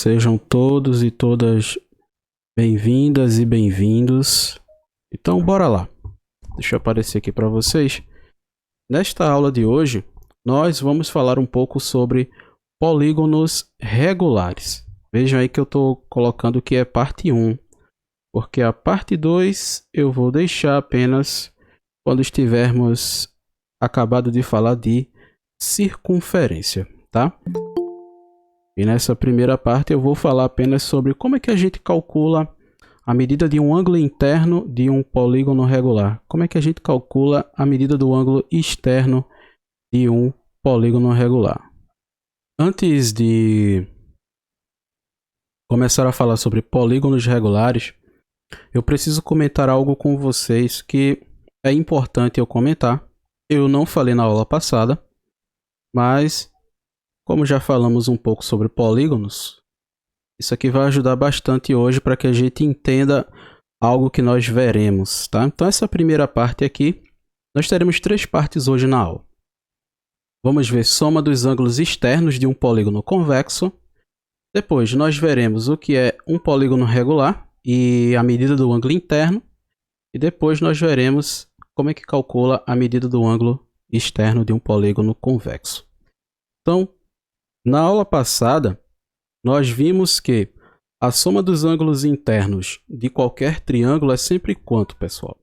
Sejam todos e todas bem-vindas e bem-vindos. Então, bora lá. Deixa eu aparecer aqui para vocês. Nesta aula de hoje, nós vamos falar um pouco sobre polígonos regulares. Vejam aí que eu estou colocando que é parte 1, porque a parte 2 eu vou deixar apenas quando estivermos acabado de falar de circunferência, tá? E nessa primeira parte eu vou falar apenas sobre como é que a gente calcula a medida de um ângulo interno de um polígono regular. Como é que a gente calcula a medida do ângulo externo de um polígono regular. Antes de começar a falar sobre polígonos regulares, eu preciso comentar algo com vocês que é importante eu comentar. Eu não falei na aula passada, mas como já falamos um pouco sobre polígonos, isso aqui vai ajudar bastante hoje para que a gente entenda algo que nós veremos, tá? Então essa primeira parte aqui, nós teremos 3 partes hoje na aula. Vamos ver soma dos ângulos externos de um polígono convexo. Depois nós veremos o que é um polígono regular e a medida do ângulo interno. E depois nós veremos como é que calcula a medida do ângulo externo de um polígono convexo. Então, na aula passada, nós vimos que a soma dos ângulos internos de qualquer triângulo é sempre quanto, pessoal?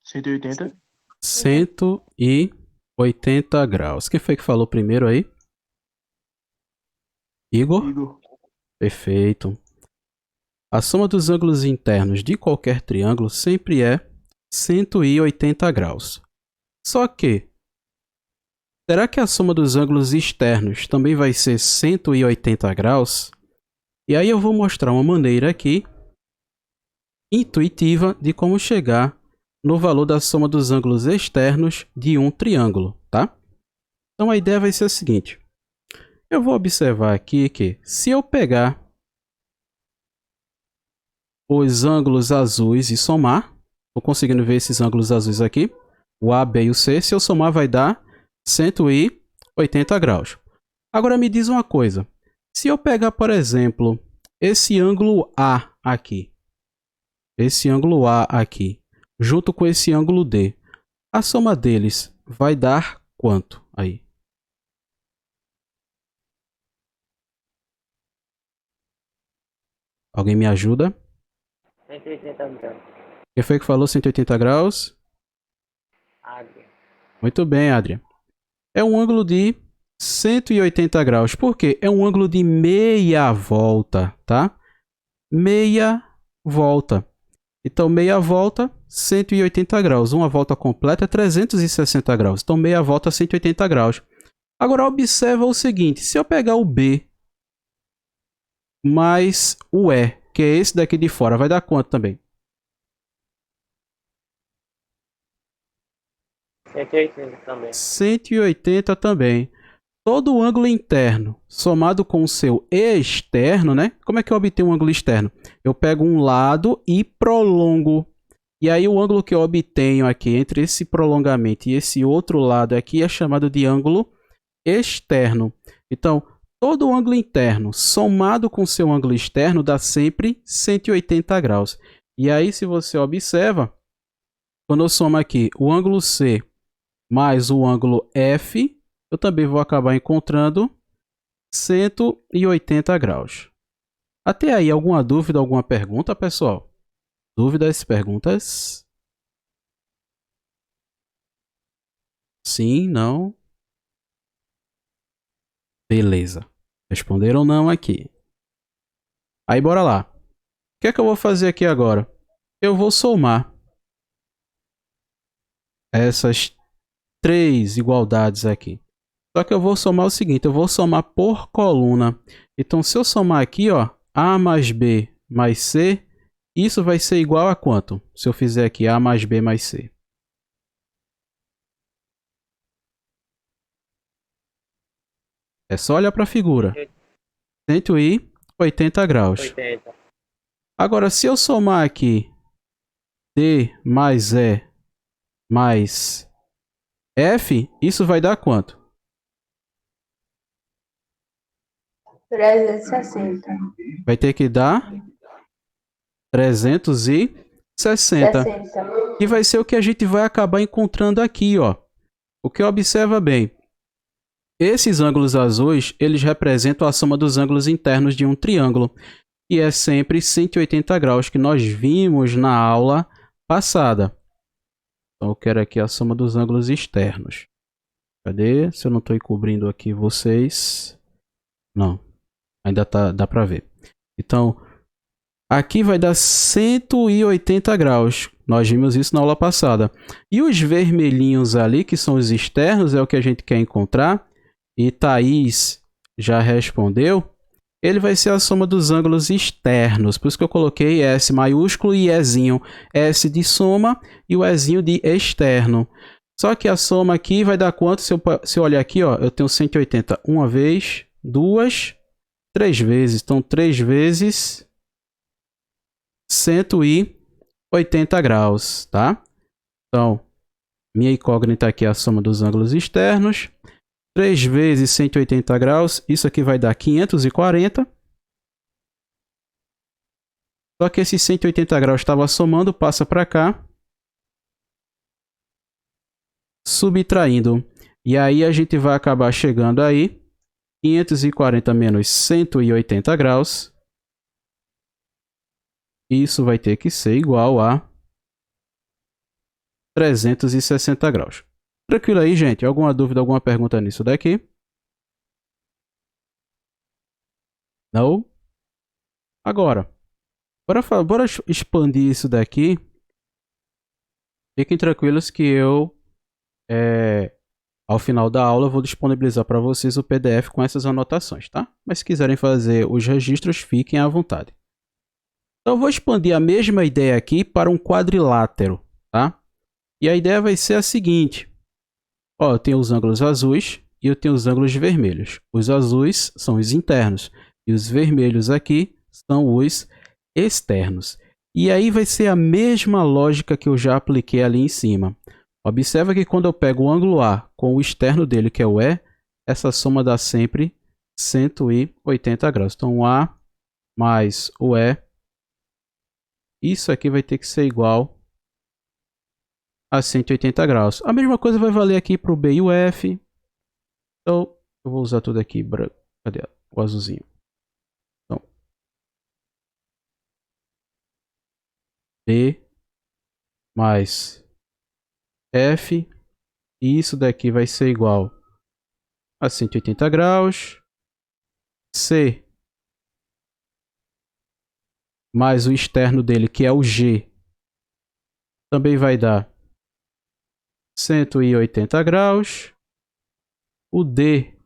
180? 180 graus. Quem foi que falou primeiro aí? Igor? Igor. Perfeito. A soma dos ângulos internos de qualquer triângulo sempre é 180 graus. Só que, será que a soma dos ângulos externos também vai ser 180 graus? E aí eu vou mostrar uma maneira aqui, intuitiva, de como chegar no valor da soma dos ângulos externos de um triângulo, tá? Então a ideia vai ser a seguinte. Eu vou observar aqui que se eu pegar os ângulos azuis e somar, estou conseguindo ver esses ângulos azuis aqui, o A, B e o C, se eu somar vai dar 180 graus. Agora me diz uma coisa, se eu pegar, por exemplo, esse ângulo A aqui, junto com esse ângulo D, a soma deles vai dar quanto aí? Alguém me ajuda? 180 graus. Quem foi que falou 180 graus? Adrian. Muito bem, Adrian. É um ângulo de 180 graus. Por quê? É um ângulo de meia volta, tá? Meia volta. Então, meia volta, 180 graus. Uma volta completa é 360 graus. Então, meia volta, 180 graus. Agora, observa o seguinte. Se eu pegar o B mais o E, que é esse daqui de fora, vai dar quanto também? 180 também. 180 também. Todo o ângulo interno somado com o seu externo, né? Como é que eu obtenho um ângulo externo? Eu pego um lado e prolongo. E aí o ângulo que eu obtenho aqui entre esse prolongamento e esse outro lado aqui é chamado de ângulo externo. Então, todo o ângulo interno somado com o seu ângulo externo dá sempre 180 graus. E aí, se você observa, quando eu somo aqui o ângulo C mais o ângulo F, eu também vou acabar encontrando 180 graus. Até aí, alguma dúvida, alguma pergunta, pessoal? Dúvidas, perguntas? Sim, não? Beleza. Responderam não aqui. Aí, bora lá. O que é que eu vou fazer aqui agora? Eu vou somar essas 3 igualdades aqui. Só que eu vou somar o seguinte, eu vou somar por coluna. Então, se eu somar aqui, ó, A mais B mais C, isso vai ser igual a quanto? Se eu fizer aqui A mais B mais C. É só olhar para a figura. 180 graus. 80. Agora, se eu somar aqui D mais E mais F, isso vai dar quanto? 360. Vai ter que dar 360. 60. E vai ser o que a gente vai acabar encontrando aqui, ó. O que observa bem. Esses ângulos azuis, eles representam a soma dos ângulos internos de um triângulo. E é sempre 180 graus que nós vimos na aula passada. Então eu quero aqui a soma dos ângulos externos. Cadê? Se eu não estou encobrindo aqui vocês. Não. Ainda dá para ver. Então, aqui vai dar 180 graus. Nós vimos isso na aula passada. E os vermelhinhos ali, que são os externos, é o que a gente quer encontrar. E Thaís já respondeu. Ele vai ser a soma dos ângulos externos. Por isso que eu coloquei S maiúsculo e Ezinho. S de soma e o Ezinho de externo. Só que a soma aqui vai dar quanto? Se eu olhar aqui, ó, eu tenho 180 uma vez, duas, três vezes. Então, 3 vezes 180 graus, tá? Então, minha incógnita aqui é a soma dos ângulos externos. 3 vezes 180 graus, isso aqui vai dar 540. Só que esse 180 graus estava somando, passa para cá. Subtraindo. E aí a gente vai acabar chegando aí. 540 menos 180 graus. Isso vai ter que ser igual a 360 graus. Tranquilo aí, gente? Alguma dúvida, alguma pergunta nisso daqui? Não? Agora, bora expandir isso daqui. Fiquem tranquilos que eu, ao final da aula, eu vou disponibilizar para vocês o PDF com essas anotações, tá? Mas se quiserem fazer os registros, fiquem à vontade. Então, eu vou expandir a mesma ideia aqui para um quadrilátero, tá? E a ideia vai ser a seguinte. Ó, eu tenho os ângulos azuis e eu tenho os ângulos vermelhos. Os azuis são os internos e os vermelhos aqui são os externos. E aí vai ser a mesma lógica que eu já apliquei ali em cima. Observa que quando eu pego o ângulo A com o externo dele, que é o E, essa soma dá sempre 180 graus. Então, o A mais o E, isso aqui vai ter que ser igual a 180 graus. A mesma coisa vai valer aqui para o B e o F. Então, eu vou usar tudo aqui branco. Cadê o azulzinho? Então, B mais F. E isso daqui vai ser igual a 180 graus. C mais o externo dele, que é o G, também vai dar 180 graus. O D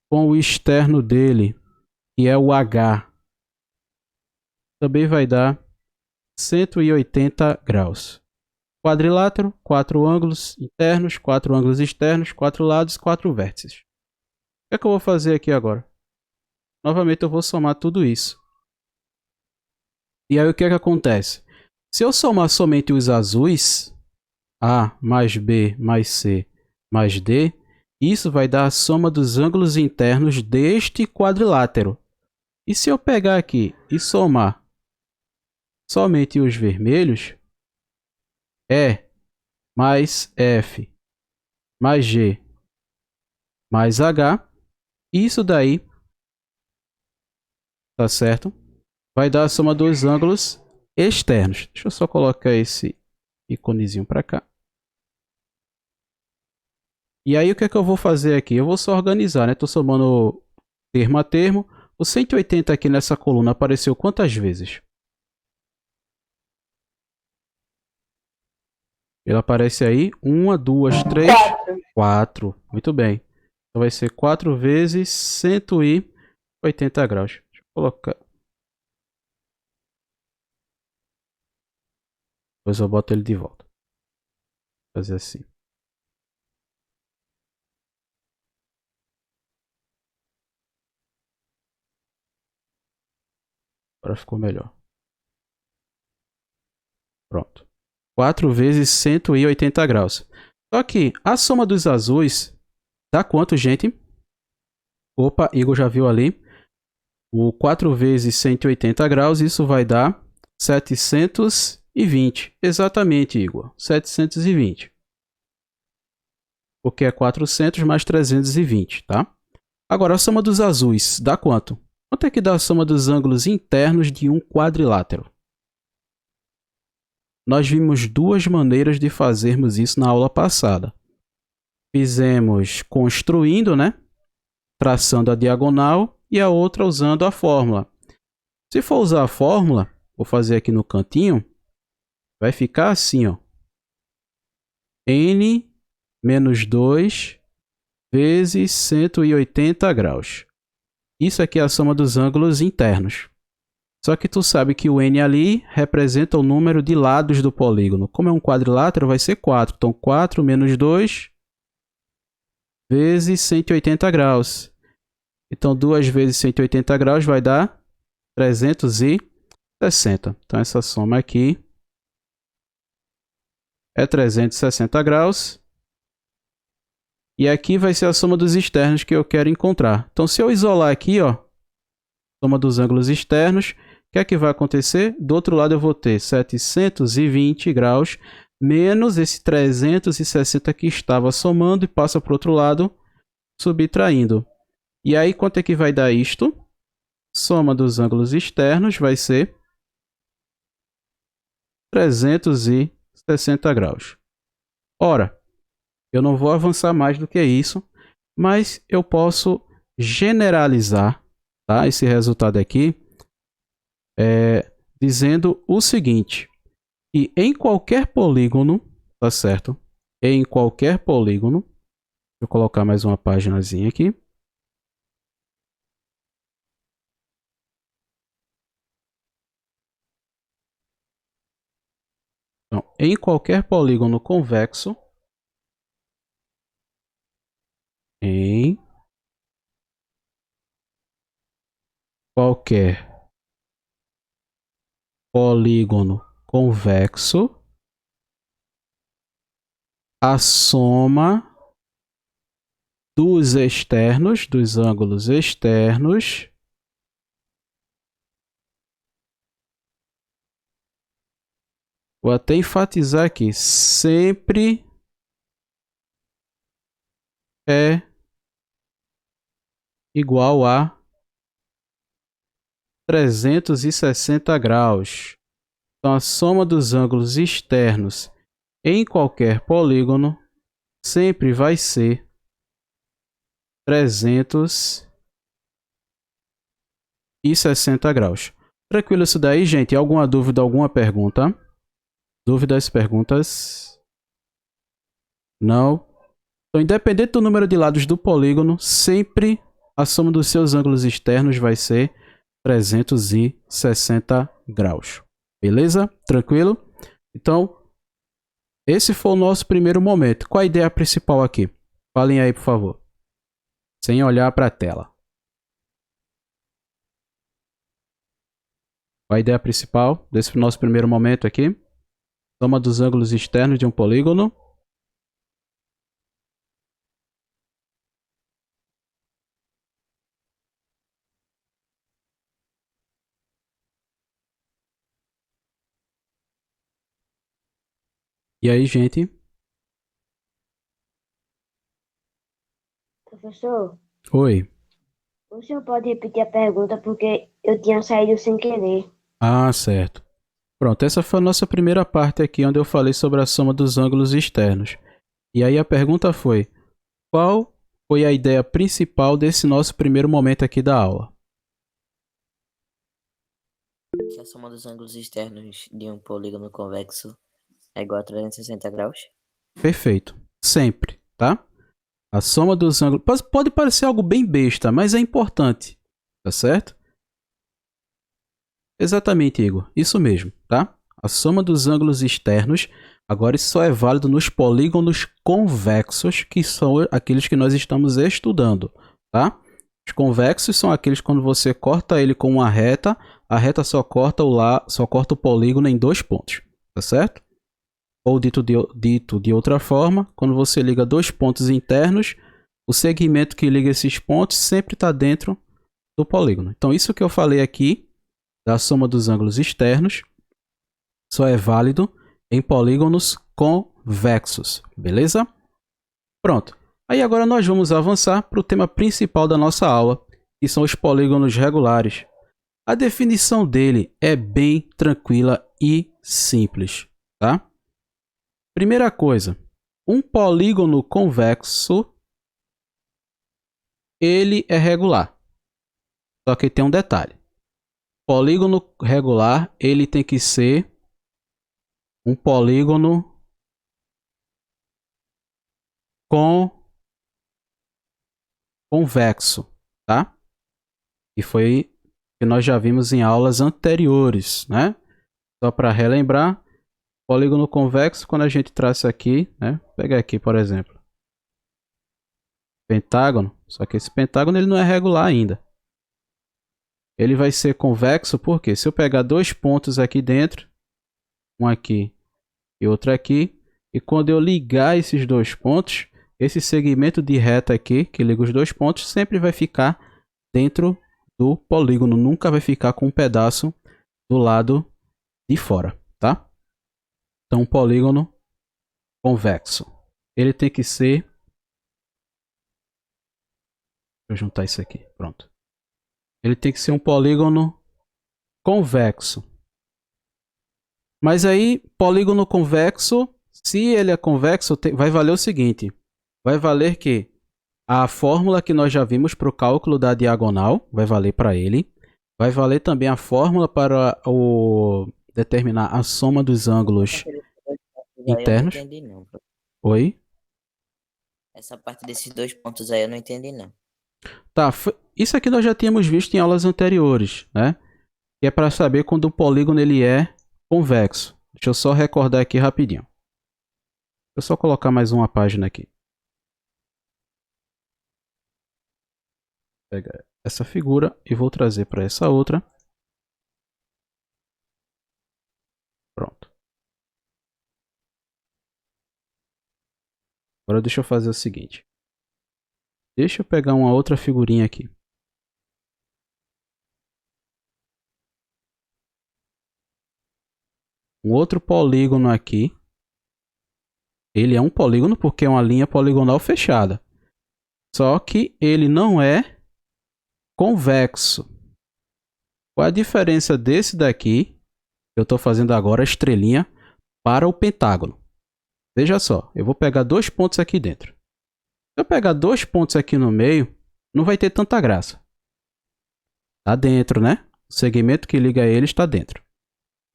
com o externo dele, que é o H, também vai dar 180 graus. Quadrilátero, 4 ângulos internos, 4 ângulos externos, 4 lados, 4 vértices. O que é que eu vou fazer aqui agora? Novamente eu vou somar tudo isso. E aí o que é que acontece? Se eu somar somente os azuis, A mais B mais C mais D, isso vai dar a soma dos ângulos internos deste quadrilátero. E se eu pegar aqui e somar somente os vermelhos, E mais F mais G mais H, isso daí, tá certo? Vai dar a soma dos ângulos externos. Deixa eu só colocar esse íconezinho para cá. E aí o que é que eu vou fazer aqui? Eu vou só organizar, né? Estou somando termo a termo. O 180 aqui nessa coluna apareceu quantas vezes? Ele aparece aí 1, 2, 3, 4. Muito bem. Então vai ser 4 vezes 180 graus. Deixa eu colocar. Depois eu boto ele de volta. Vou fazer assim. Agora ficou melhor. Pronto. 4 vezes 180 graus. Só que a soma dos azuis dá quanto, gente? Opa, Igor já viu ali. O 4 vezes 180 graus, isso vai dar 720. Exatamente, Igor. 720. Porque é 400 mais 320, tá? Agora, a soma dos azuis dá quanto? Quanto é que dá a soma dos ângulos internos de um quadrilátero? Nós vimos duas maneiras de fazermos isso na aula passada. Fizemos construindo, né? Traçando a diagonal, e a outra usando a fórmula. Se for usar a fórmula, vou fazer aqui no cantinho, vai ficar assim, ó. N menos 2 vezes 180 graus. Isso aqui é a soma dos ângulos internos. Só que tu sabe que o N ali representa o número de lados do polígono. Como é um quadrilátero, vai ser 4. Então, 4 menos 2 vezes 180 graus. Então, 2 vezes 180 graus vai dar 360. Então, essa soma aqui é 360 graus. E aqui vai ser a soma dos externos que eu quero encontrar. Então, se eu isolar aqui, ó, soma dos ângulos externos, o que é que vai acontecer? Do outro lado eu vou ter 720 graus menos esse 360 que estava somando e passa para o outro lado, subtraindo. E aí, quanto é que vai dar isto? Soma dos ângulos externos vai ser 360 graus. Ora, eu não vou avançar mais do que isso, mas eu posso generalizar, tá, esse resultado aqui, dizendo o seguinte, que em qualquer polígono, tá certo? Em qualquer polígono, vou colocar mais uma paginazinha aqui. Então, em qualquer polígono convexo, em qualquer polígono convexo, a soma dos externos, dos ângulos externos, vou até enfatizar aqui, sempre é igual a 360 graus. Então, a soma dos ângulos externos em qualquer polígono sempre vai ser 360 graus. Tranquilo isso daí, gente? Alguma dúvida, alguma pergunta? Dúvidas, perguntas? Não? Então, independente do número de lados do polígono, sempre a soma dos seus ângulos externos vai ser 360 graus. Beleza? Tranquilo? Então, esse foi o nosso primeiro momento. Qual a ideia principal aqui? Falem aí, por favor. Sem olhar para a tela. Qual a ideia principal desse nosso primeiro momento aqui? Soma dos ângulos externos de um polígono. E aí, gente? Professor, Oi. o senhor pode repetir a pergunta porque eu tinha saído sem querer. Ah, certo. Pronto, essa foi a nossa primeira parte aqui, onde eu falei sobre a soma dos ângulos externos. E aí a pergunta foi, qual foi a ideia principal desse nosso primeiro momento aqui da aula? Que a soma dos ângulos externos de um polígono convexo é igual a 360 graus? Perfeito. Sempre, tá? A soma dos ângulos... Pode parecer algo bem besta, mas é importante. Tá certo? Exatamente, Igor. Isso mesmo, tá? A soma dos ângulos externos, agora isso só é válido nos polígonos convexos, que são aqueles que nós estamos estudando, tá? Os convexos são aqueles quando você corta ele com uma reta, a reta só corta o polígono em 2 pontos, tá certo? Ou dito de outra forma, quando você liga 2 pontos internos, o segmento que liga esses pontos sempre está dentro do polígono. Então, isso que eu falei aqui, da soma dos ângulos externos, só é válido em polígonos convexos, beleza? Pronto. Aí agora nós vamos avançar para o tema principal da nossa aula, que são os polígonos regulares. A definição dele é bem tranquila e simples, tá? Primeira coisa, um polígono convexo, ele é regular. Só que tem um detalhe. Polígono regular, ele tem que ser um polígono convexo, tá? E foi que nós já vimos em aulas anteriores, né? Só para relembrar, polígono convexo, quando a gente traça aqui, né? Vou pegar aqui, por exemplo, pentágono, só que esse pentágono ele não é regular ainda. Ele vai ser convexo porque se eu pegar dois pontos aqui dentro, um aqui e outro aqui, e quando eu ligar esses dois pontos, esse segmento de reta aqui, que liga os dois pontos, sempre vai ficar dentro do polígono, nunca vai ficar com um pedaço do lado de fora, tá? Então, polígono convexo, ele tem que ser... Deixa eu juntar isso aqui, pronto. Ele tem que ser um polígono convexo. Mas aí, polígono convexo, se ele é convexo, vai valer o seguinte. Vai valer que a fórmula que nós já vimos para o cálculo da diagonal, vai valer para ele. Vai valer também a fórmula para determinar a soma dos ângulos internos. Eu não entendi, não. Oi? Essa parte desses 2 pontos aí eu não entendi, não. Tá, isso aqui nós já tínhamos visto em aulas anteriores, né? Que é para saber quando o polígono ele é convexo. Deixa eu só recordar aqui rapidinho. Deixa eu só colocar mais uma página aqui. Vou pegar essa figura e vou trazer para essa outra. Pronto. Agora deixa eu fazer o seguinte. Deixa eu pegar uma outra figurinha aqui. Um outro polígono aqui. Ele é um polígono porque é uma linha poligonal fechada. Só que ele não é convexo. Qual é a diferença desse daqui, que eu estou fazendo agora, a estrelinha, para o pentágono? Veja só, eu vou pegar dois pontos aqui dentro. Se eu pegar dois pontos aqui no meio, não vai ter tanta graça. Está dentro, né? O segmento que liga eles está dentro.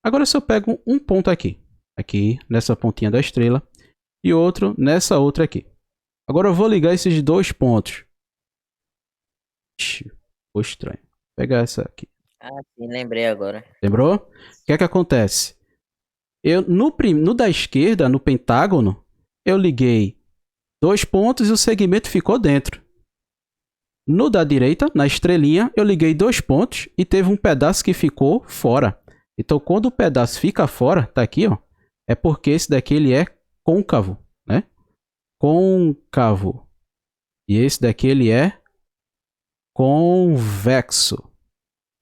Agora se eu pego um ponto aqui nessa pontinha da estrela, e outro nessa outra aqui. Agora eu vou ligar esses dois pontos. Ixi, ficou estranho. Vou pegar essa aqui. Ah, sim, lembrei agora. Lembrou? O que é que acontece? No da esquerda, no pentágono, eu liguei dois pontos e o segmento ficou dentro. No da direita, na estrelinha, eu liguei dois pontos e teve um pedaço que ficou fora. Então, quando o pedaço fica fora, tá aqui, ó, é porque esse daqui ele é côncavo, né? Côncavo. E esse daqui ele é convexo.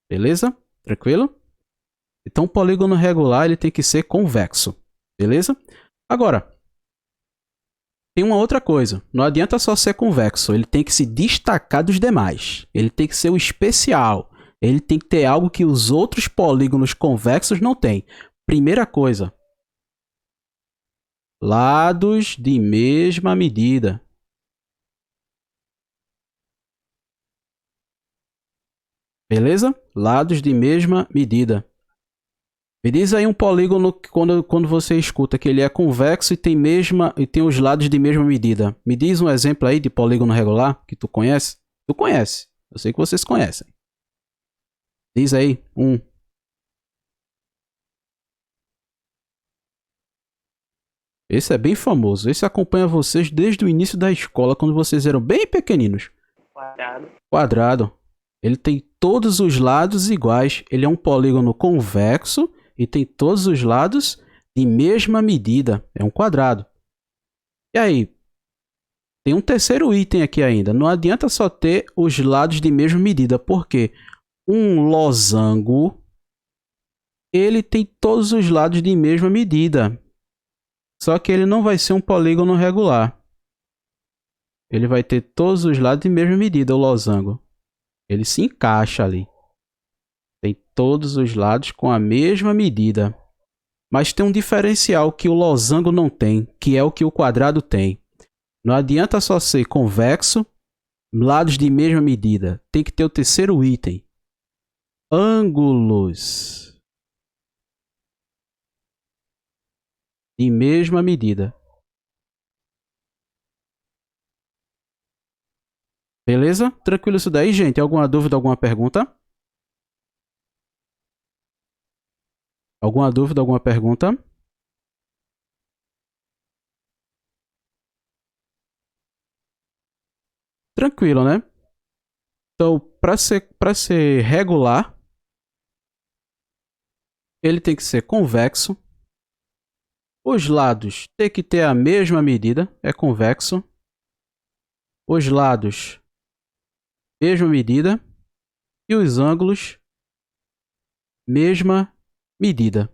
Beleza? Tranquilo? Então, o polígono regular ele tem que ser convexo. Beleza? Agora, tem uma outra coisa. Não adianta só ser convexo. Ele tem que se destacar dos demais. Ele tem que ser o especial. Ele tem que ter algo que os outros polígonos convexos não têm. Primeira coisa. Lados de mesma medida. Beleza? Lados de mesma medida. Me diz aí um polígono que quando você escuta que ele é convexo e tem os lados de mesma medida. Me diz um exemplo aí de polígono regular que tu conhece? Tu conhece. Eu sei que vocês conhecem. Diz aí um. Esse é bem famoso. Esse acompanha vocês desde o início da escola, quando vocês eram bem pequeninos. Quadrado. Quadrado. Ele tem todos os lados iguais. Ele é um polígono convexo e tem todos os lados de mesma medida. É um quadrado. E aí? Tem um terceiro item aqui ainda. Não adianta só ter os lados de mesma medida, porque um losango, ele tem todos os lados de mesma medida. Só que ele não vai ser um polígono regular. Ele vai ter todos os lados de mesma medida, o losango. Ele se encaixa ali. Tem todos os lados com a mesma medida. Mas tem um diferencial que o losango não tem, que é o que o quadrado tem. Não adianta só ser convexo, lados de mesma medida. Tem que ter o terceiro item. Ângulos de mesma medida. Beleza? Tranquilo isso daí, gente? Alguma dúvida, alguma pergunta? Alguma dúvida, alguma pergunta? Tranquilo, né? Então, para ser regular, ele tem que ser convexo. Os lados tem que ter a mesma medida, é convexo. Os lados, mesma medida. E os ângulos, mesma medida.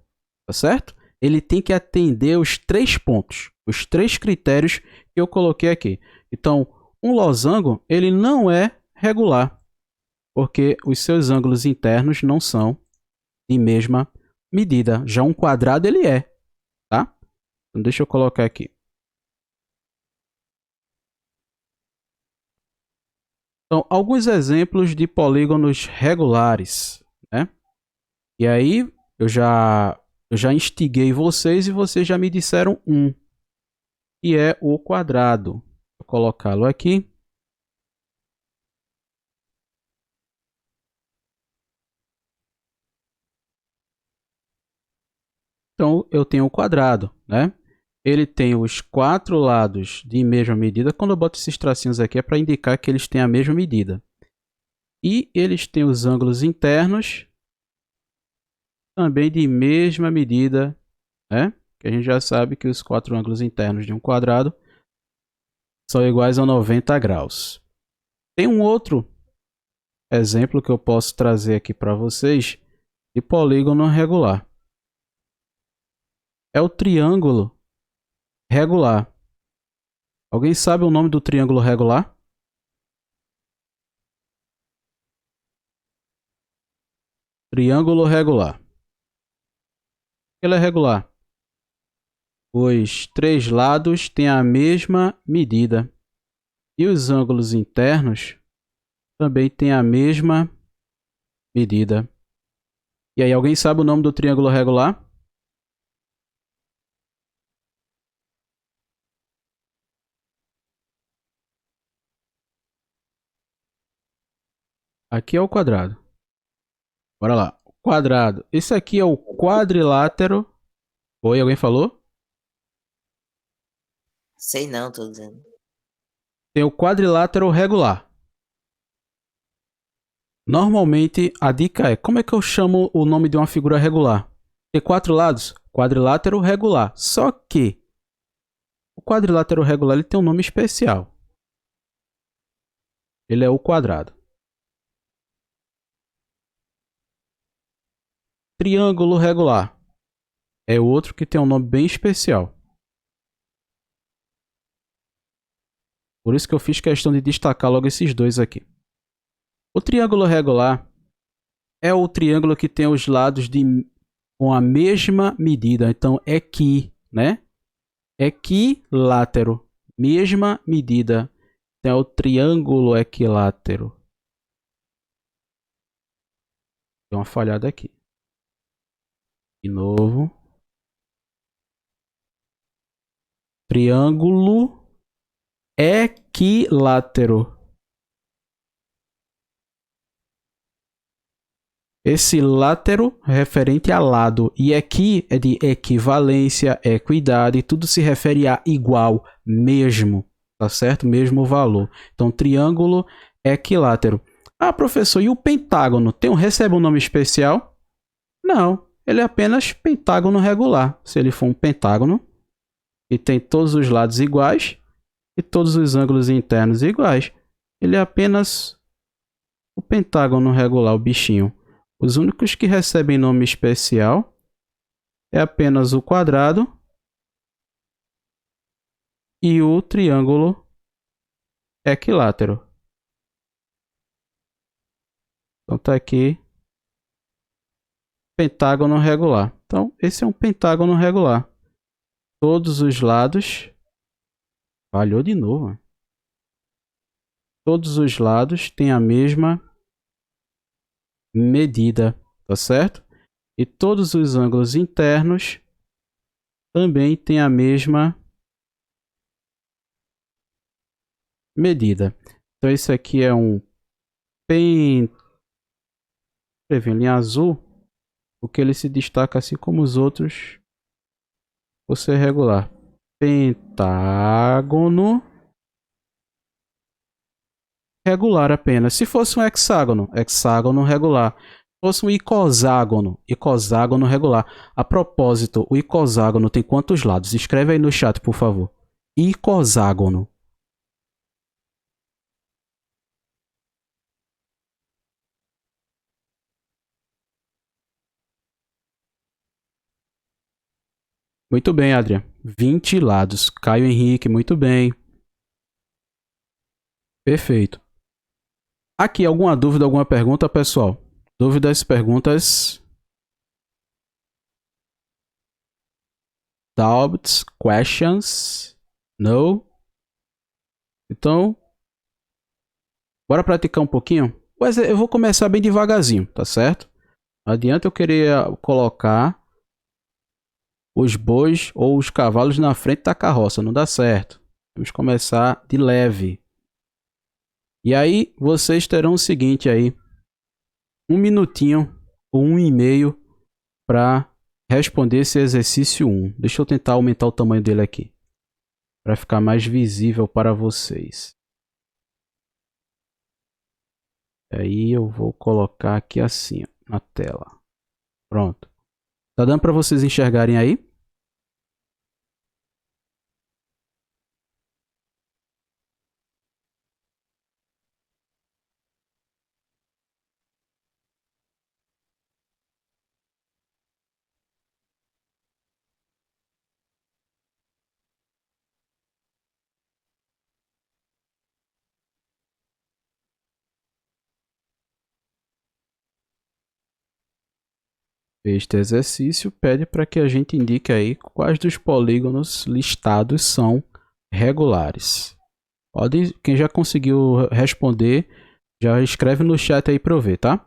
Tá certo? Ele tem que atender os 3 pontos, os 3 critérios que eu coloquei aqui. Então, um losango, ele não é regular, porque os seus ângulos internos não são de mesma medida. Já um quadrado, ele é, tá? Então, deixa eu colocar aqui. Então, alguns exemplos de polígonos regulares, né? E aí, eu já instiguei vocês e vocês já me disseram um, que é o quadrado. Vou colocá-lo aqui. Então, eu tenho o quadrado, né? Ele tem os 4 lados de mesma medida. Quando eu boto esses tracinhos aqui é para indicar que eles têm a mesma medida. E eles têm os ângulos internos também de mesma medida, né? Que a gente já sabe que os 4 ângulos internos de um quadrado são iguais a 90 graus. Tem um outro exemplo que eu posso trazer aqui para vocês de polígono regular. É o triângulo regular. Alguém sabe o nome do triângulo regular? Triângulo regular. Ele é regular. Os 3 lados têm a mesma medida. E os ângulos internos também têm a mesma medida. E aí, alguém sabe o nome do triângulo regular? Aqui é o quadrado. Bora lá. Quadrado. Esse aqui é o quadrilátero. Oi, alguém falou? Sei não, tô dizendo. Tem o quadrilátero regular. Normalmente, a dica é, como é que eu chamo o nome de uma figura regular? Tem 4 lados? Quadrilátero regular. Só que o quadrilátero regular ele tem um nome especial. Ele é o quadrado. Triângulo regular é outro que tem um nome bem especial. Por isso que eu fiz questão de destacar logo esses dois aqui. O triângulo regular é o triângulo que tem os lados com a mesma medida. Então, equi, né? Equilátero. Mesma medida. Então, é o triângulo equilátero. Tem uma falhada aqui. De novo. Triângulo equilátero. Esse látero é referente a lado. E aqui é de equivalência, equidade. Tudo se refere a igual, mesmo. Tá certo? Mesmo valor. Então, triângulo equilátero. Ah, professor, e o pentágono? Recebe um nome especial? Não. Ele é apenas pentágono regular. Se ele for um pentágono e tem todos os lados iguais, e todos os ângulos internos iguais, ele é apenas o pentágono regular, o bichinho. Os únicos que recebem nome especial é apenas o quadrado e o triângulo equilátero. Então tá aqui pentágono regular. Então esse é um pentágono regular. Todos os lados... Falhou de novo. Todos os lados têm a mesma medida, tá certo? E todos os ângulos internos também têm a mesma medida. Então esse aqui é um escrevi em linha azul, porque ele se destaca assim como os outros por ser regular. Pentágono regular apenas. Se fosse um hexágono, hexágono regular. Se fosse um icoságono, icoságono regular. A propósito, o icoságono tem quantos lados? Escreve aí no chat, por favor. Icoságono. Muito bem, Adrian. 20 lados. Caio Henrique, muito bem. Perfeito. Aqui, alguma dúvida, alguma pergunta, pessoal? Dúvidas, perguntas? Doubts, questions? No? Então, bora praticar um pouquinho? Mas eu vou começar bem devagarzinho, tá certo? Não adianta eu querer colocar os bois ou os cavalos na frente da carroça, não dá certo. Vamos começar de leve. E aí, vocês terão o seguinte aí, 1 minutinho ou 1 e meio para responder esse exercício 1. Deixa eu tentar aumentar o tamanho dele aqui, para ficar mais visível para vocês. Aí eu vou colocar aqui assim, ó, na tela. Pronto. Tá dando para vocês enxergarem aí? Este exercício pede para que a gente indique aí quais dos polígonos listados são regulares. Pode, quem já conseguiu responder, já escreve no chat aí para eu ver, tá?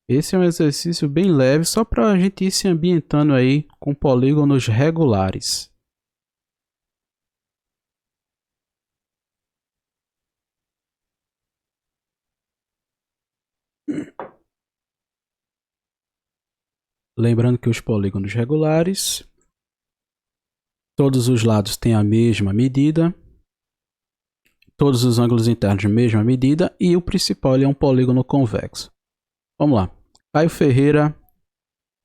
Esse é um exercício bem leve, só para a gente ir se ambientando aí com polígonos regulares. Lembrando que os polígonos regulares, todos os lados têm a mesma medida, todos os ângulos internos a mesma medida e o principal ele é um polígono convexo. Vamos lá. Caio Ferreira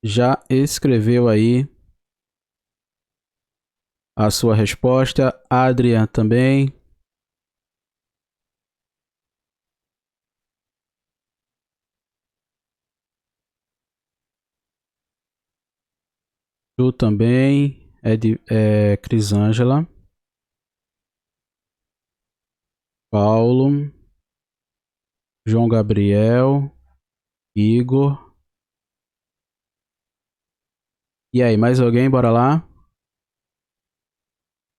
já escreveu aí a sua resposta. Adrian também. Tu também. Crisângela. Paulo. João Gabriel. Igor. E aí, mais alguém? Bora lá.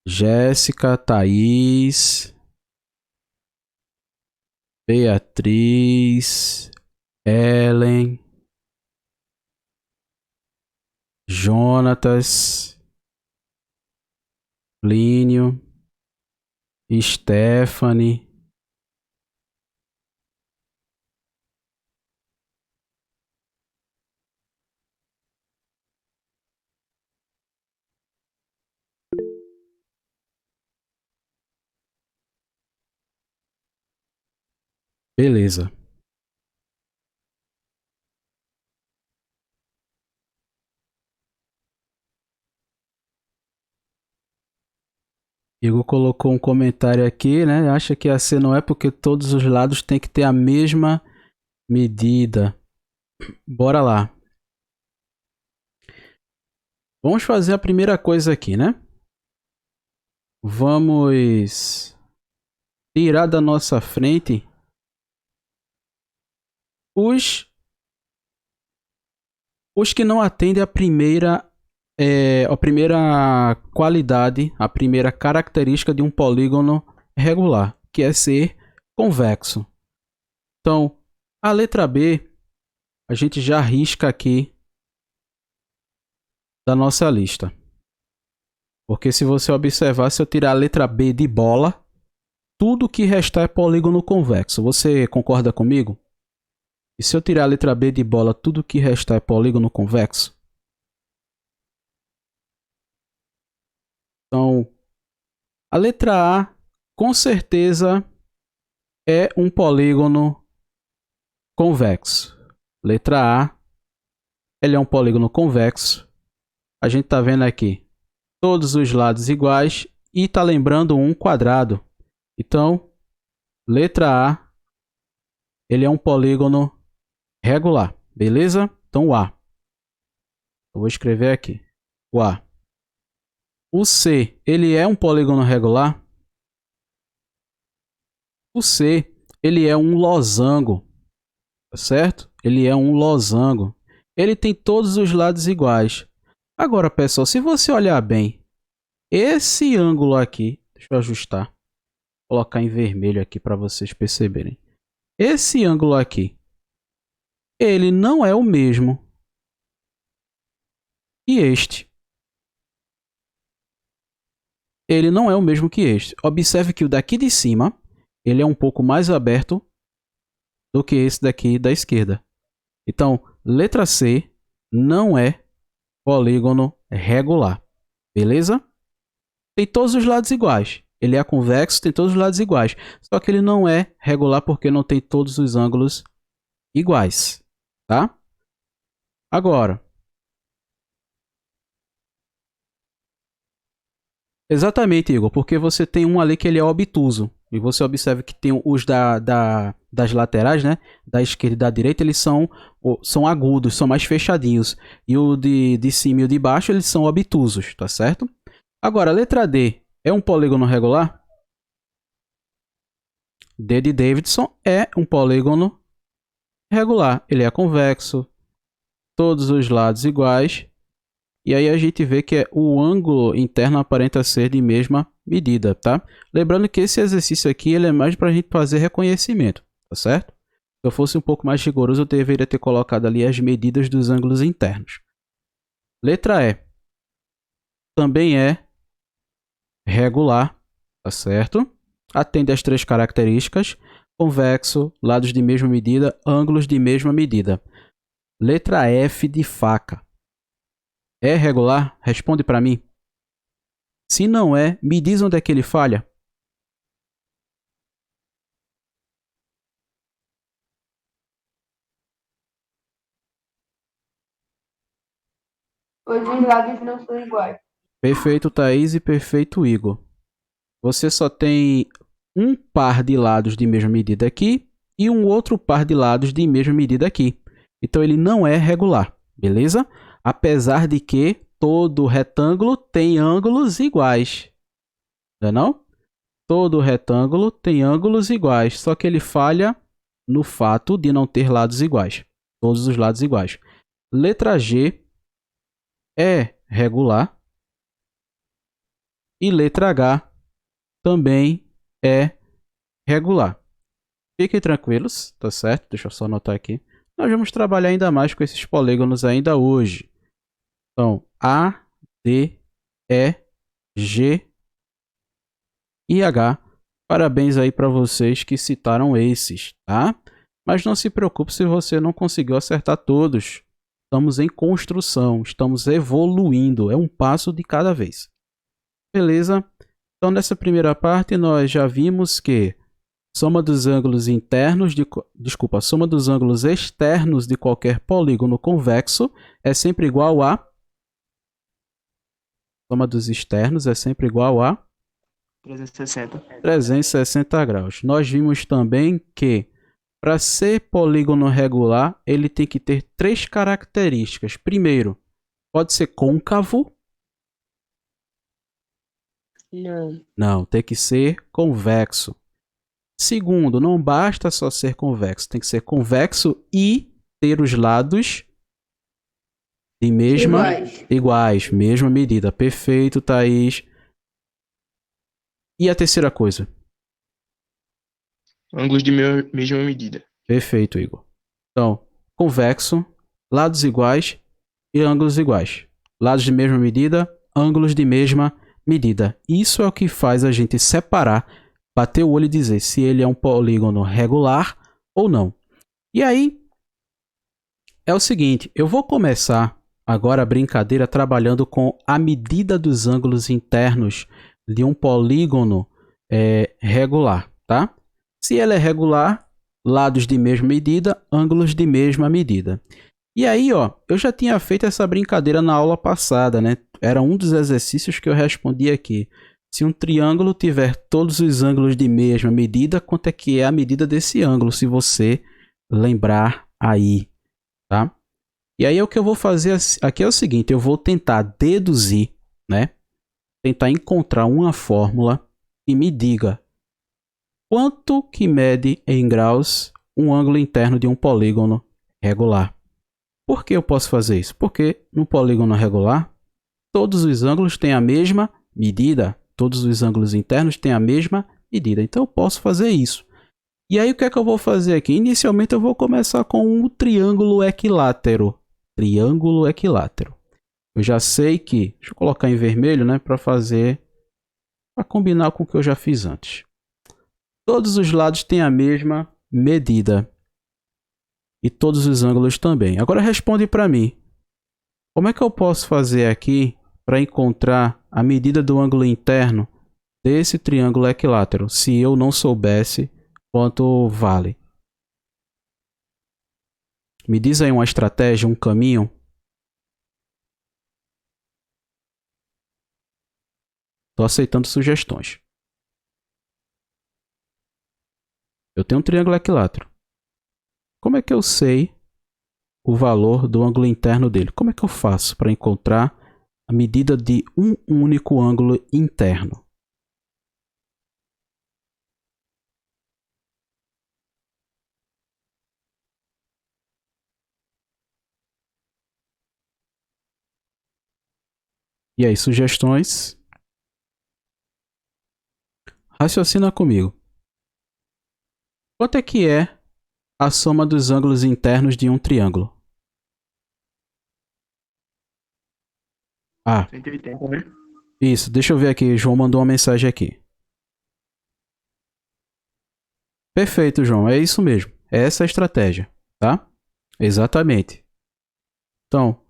Jéssica, Thaís, Beatriz, Ellen, Jonatas, Plínio, Stephanie, Beleza. Igor colocou um comentário aqui, né? Acha que AC não é porque todos os lados têm que ter a mesma medida. Bora lá. Vamos fazer a primeira coisa aqui, né? Vamos tirar da nossa frente os que não atendem a primeira qualidade, a primeira característica de um polígono regular, que é ser convexo. Então, a letra B, a gente já risca aqui da nossa lista. Porque se você observar, se eu tirar a letra B de bola, tudo que restar é polígono convexo. Você concorda comigo? E se eu tirar a letra B de bola, tudo que restar é polígono convexo? Então, a letra A, com certeza, é um polígono convexo. Letra A, ele é um polígono convexo. A gente está vendo aqui todos os lados iguais e está lembrando um quadrado. Então, letra A, ele é um polígono regular, beleza? Então, o A. Eu vou escrever aqui, o A. O C, ele é um polígono regular? O C, ele é um losango, tá certo? Ele é um losango. Ele tem todos os lados iguais. Agora, pessoal, se você olhar bem, esse ângulo aqui, deixa eu ajustar, vou colocar em vermelho aqui para vocês perceberem. Esse ângulo aqui, ele não é o mesmo que este. Ele não é o mesmo que este. Observe que o daqui de cima, ele é um pouco mais aberto do que esse daqui da esquerda. Então, letra C não é polígono regular. Beleza? Tem todos os lados iguais. Ele é convexo, tem todos os lados iguais. Só que ele não é regular porque não tem todos os ângulos iguais. Tá? Agora, exatamente, Igor, porque você tem um ali que ele é obtuso. E você observa que tem os das laterais, né? Da esquerda e da direita, eles são agudos, são mais fechadinhos. E o de cima e o de baixo, eles são obtusos, tá certo? Agora, a letra D é um polígono regular? D de Davidson é um polígono regular. Ele é convexo, todos os lados iguais. E aí a gente vê que o ângulo interno aparenta ser de mesma medida, tá? Lembrando que esse exercício aqui ele é mais para a gente fazer reconhecimento, tá certo? Se eu fosse um pouco mais rigoroso, eu deveria ter colocado ali as medidas dos ângulos internos. Letra E. Também é regular, tá certo? Atende às três características: convexo, lados de mesma medida, ângulos de mesma medida. Letra F de faca. É regular? Responde para mim. Se não é, me diz onde é que ele falha. Pois os lados não são iguais. Perfeito, Thaís, e perfeito, Igor. Você só tem um par de lados de mesma medida aqui e um outro par de lados de mesma medida aqui. Então ele não é regular, beleza? Apesar de que todo retângulo tem ângulos iguais. Não é não? Todo retângulo tem ângulos iguais, só que ele falha no fato de não ter lados iguais. Todos os lados iguais. Letra G é regular. E letra H também é regular. Fiquem tranquilos, tá certo? Deixa eu só anotar aqui. Nós vamos trabalhar ainda mais com esses polígonos ainda hoje. Então, A, D, E, G e H. Parabéns aí para vocês que citaram esses, tá? Mas não se preocupe se você não conseguiu acertar todos. Estamos em construção, estamos evoluindo, é um passo de cada vez. Beleza? Então nessa primeira parte nós já vimos que Soma dos ângulos internos desculpa, soma dos ângulos externos de qualquer polígono convexo é sempre igual a soma dos externos é sempre igual a 360. 360 graus. Nós vimos também que para ser polígono regular, ele tem que ter 3 características. Primeiro, pode ser côncavo. Não. Não, tem que ser convexo. Segundo, não basta só ser convexo, tem que ser convexo e ter os lados de iguais, mesma medida. Perfeito, Thaís. E a terceira coisa? Ângulos de mesma medida. Perfeito, Igor. Então, convexo, lados iguais e ângulos iguais. Lados de mesma medida, ângulos de mesma medida. Isso é o que faz a gente separar, bater o olho e dizer se ele é um polígono regular ou não. E aí, é o seguinte, eu vou começar agora a brincadeira trabalhando com a medida dos ângulos internos de um polígono regular, tá? Se ele é regular, lados de mesma medida, ângulos de mesma medida. E aí, ó, eu já tinha feito essa brincadeira na aula passada, né? Era um dos exercícios que eu respondi aqui. Se um triângulo tiver todos os ângulos de mesma medida, quanto é que é a medida desse ângulo, se você lembrar aí, tá? E aí o que eu vou fazer aqui é o seguinte, eu vou tentar deduzir, né? Tentar encontrar uma fórmula que me diga quanto que mede em graus um ângulo interno de um polígono regular. Por que eu posso fazer isso? Porque no polígono regular, todos os ângulos têm a mesma medida. Todos os ângulos internos têm a mesma medida. Então eu posso fazer isso. E aí o que é que eu vou fazer aqui? Inicialmente eu vou começar com um triângulo equilátero. Triângulo equilátero. Eu já sei que... Deixa eu colocar em vermelho, né? Para combinar com o que eu já fiz antes. Todos os lados têm a mesma medida. E todos os ângulos também. Agora responde para mim. Como é que eu posso fazer aqui para encontrar a medida do ângulo interno desse triângulo equilátero, se eu não soubesse quanto vale? Me diz aí uma estratégia, um caminho. Estou aceitando sugestões. Eu tenho um triângulo equilátero. Como é que eu sei o valor do ângulo interno dele? Como é que eu faço para encontrar a medida de um único ângulo interno? E aí, sugestões? Raciocina comigo. Quanto é que é a soma dos ângulos internos de um triângulo? Ah, 180, né? isso. Deixa eu ver aqui. João mandou uma mensagem aqui. Perfeito, João. É isso mesmo. É essa a estratégia, tá? Exatamente. Então,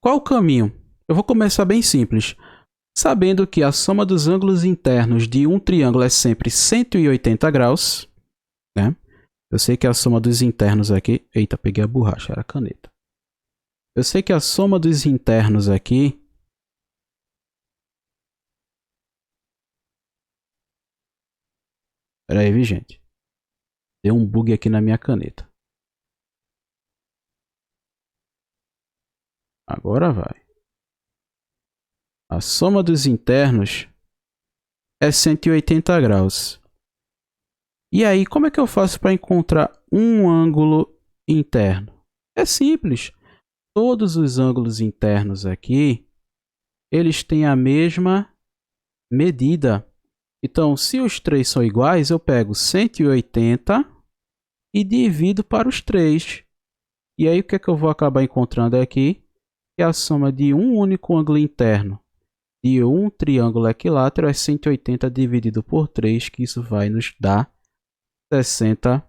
qual o caminho? Eu vou começar bem simples. Sabendo que a soma dos ângulos internos de um triângulo é sempre 180 graus, né? Eu sei que a soma dos internos aqui... Eita, peguei a borracha, era a caneta. Eu sei que a soma dos internos aqui... Pera aí, gente. Deu um bug aqui na minha caneta. Agora vai. A soma dos internos é 180 graus. E aí, como é que eu faço para encontrar um ângulo interno? É simples. Todos os ângulos internos aqui, eles têm a mesma medida. Então, se os três são iguais, eu pego 180 e divido para os três. E aí, o que é que eu vou acabar encontrando aqui? Que a soma de um único ângulo interno de um triângulo equilátero é 180 dividido por 3, que isso vai nos dar 60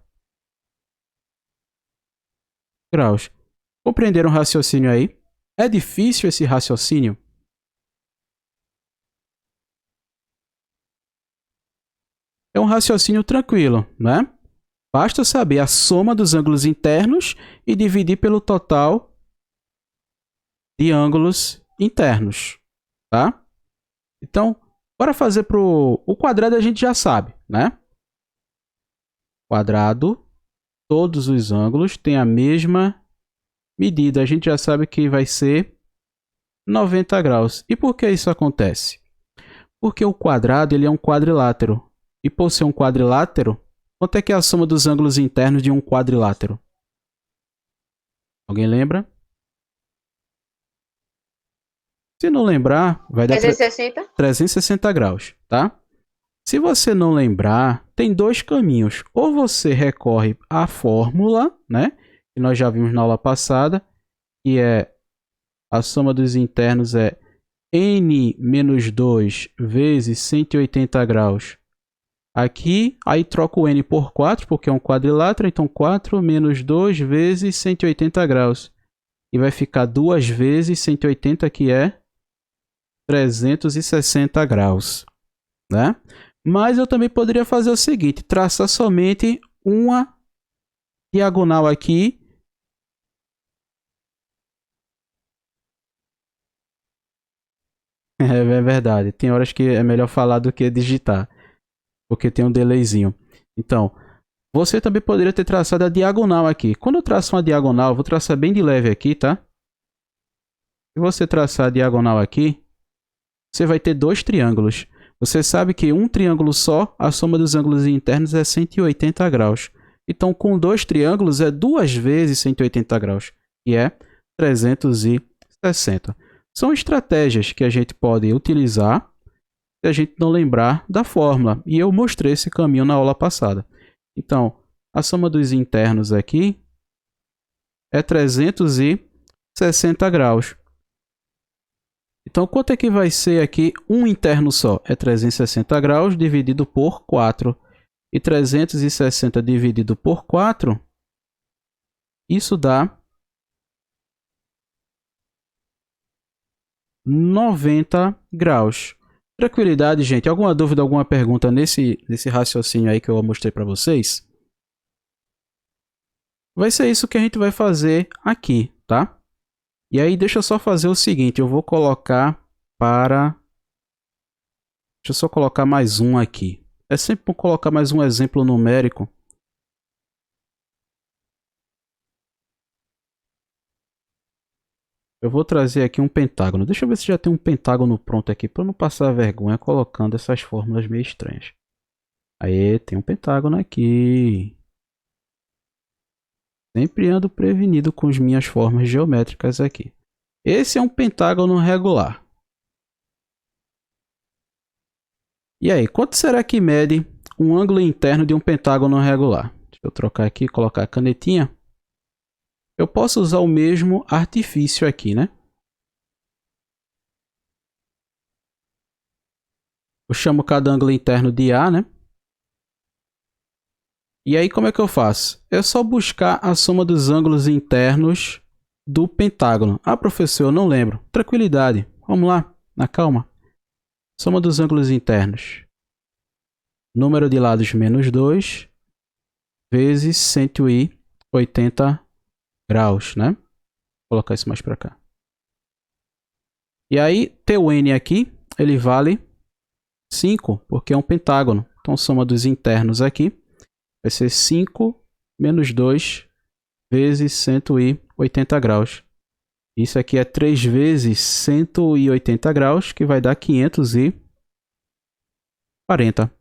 graus. Compreenderam o raciocínio aí? É difícil esse raciocínio? É um raciocínio tranquilo, né? Basta saber a soma dos ângulos internos e dividir pelo total de ângulos internos, tá? Então, bora fazer o quadrado, a gente já sabe, né? Quadrado, todos os ângulos têm a mesma medida. A gente já sabe que vai ser 90 graus. E por que isso acontece? Porque o quadrado ele é um quadrilátero. E por ser um quadrilátero, quanto é que é a soma dos ângulos internos de um quadrilátero? Alguém lembra? Se não lembrar, vai dar 360? 360 graus, tá? Se você não lembrar, tem dois caminhos. Ou você recorre à fórmula, né? Que nós já vimos na aula passada, que é a soma dos internos é n menos 2 vezes 180 graus. Aqui, aí troca o n por 4, porque é um quadrilátero, então 4 menos 2 vezes 180 graus. E vai ficar 2 vezes 180, que é 360 graus, né? Mas eu também poderia fazer o seguinte, traçar somente uma diagonal aqui. É verdade, tem horas que é melhor falar do que digitar, porque tem um delayzinho. Então, você também poderia ter traçado a diagonal aqui. Quando eu traço uma diagonal, eu vou traçar bem de leve aqui, tá? Se você traçar a diagonal aqui, você vai ter dois triângulos. Você sabe que um triângulo só, a soma dos ângulos internos é 180 graus. Então, com dois triângulos é 2 vezes 180 graus, que é 360. São estratégias que a gente pode utilizar se a gente não lembrar da fórmula. E eu mostrei esse caminho na aula passada. Então, a soma dos internos aqui é 360 graus. Então, quanto é que vai ser aqui um interno só? É 360 graus dividido por 4. E 360 dividido por 4, isso dá 90 graus. Tranquilidade, gente. Alguma dúvida, alguma pergunta nesse raciocínio aí que eu mostrei para vocês? Vai ser isso que a gente vai fazer aqui, tá? E aí, deixa eu só fazer o seguinte. Eu vou colocar para... Deixa eu só colocar mais um aqui. É sempre bom colocar mais um exemplo numérico. Eu vou trazer aqui um pentágono. Deixa eu ver se já tem um pentágono pronto aqui, para não passar vergonha colocando essas fórmulas meio estranhas. Aí, tem um pentágono aqui. Sempre ando prevenido com as minhas formas geométricas aqui. Esse é um pentágono regular. E aí, quanto será que mede um ângulo interno de um pentágono regular? Deixa eu trocar aqui e colocar a canetinha. Eu posso usar o mesmo artifício aqui, né? Eu chamo cada ângulo interno de A, né? E aí, como é que eu faço? É só buscar a soma dos ângulos internos do pentágono. Ah, professor, eu não lembro. Tranquilidade. Vamos lá, na calma. Soma dos ângulos internos. Número de lados menos 2 vezes 180 graus, né? Vou colocar isso mais para cá. E aí, teu n aqui, ele vale 5, porque é um pentágono. Então, soma dos internos aqui vai ser 5 menos 2 vezes 180 graus. Isso aqui é 3 vezes 180 graus, que vai dar 540.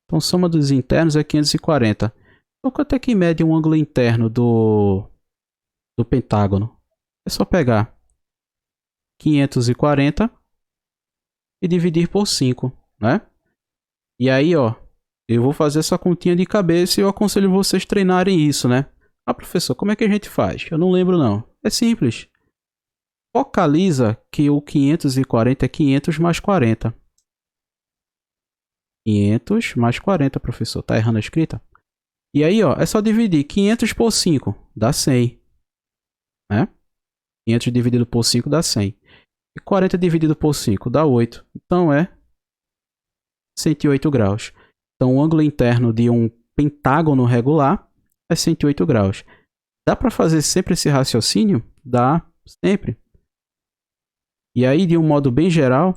Então, soma dos internos é 540. Então, quanto é que mede um ângulo interno do pentágono? É só pegar 540 e dividir por 5, né? E aí, ó, eu vou fazer essa continha de cabeça e eu aconselho vocês treinarem isso, né? Ah, professor, como é que a gente faz? Eu não lembro, não. É simples. Focaliza que o 540 é 500 mais 40. 500 mais 40, professor. Tá errando a escrita? E aí, ó, é só dividir 500 por 5. Dá 100. Né? 500 dividido por 5 dá 100. E 40 dividido por 5 dá 8. Então é 108 graus. Então, o ângulo interno de um pentágono regular é 108 graus. Dá para fazer sempre esse raciocínio? Dá, sempre. E aí, de um modo bem geral,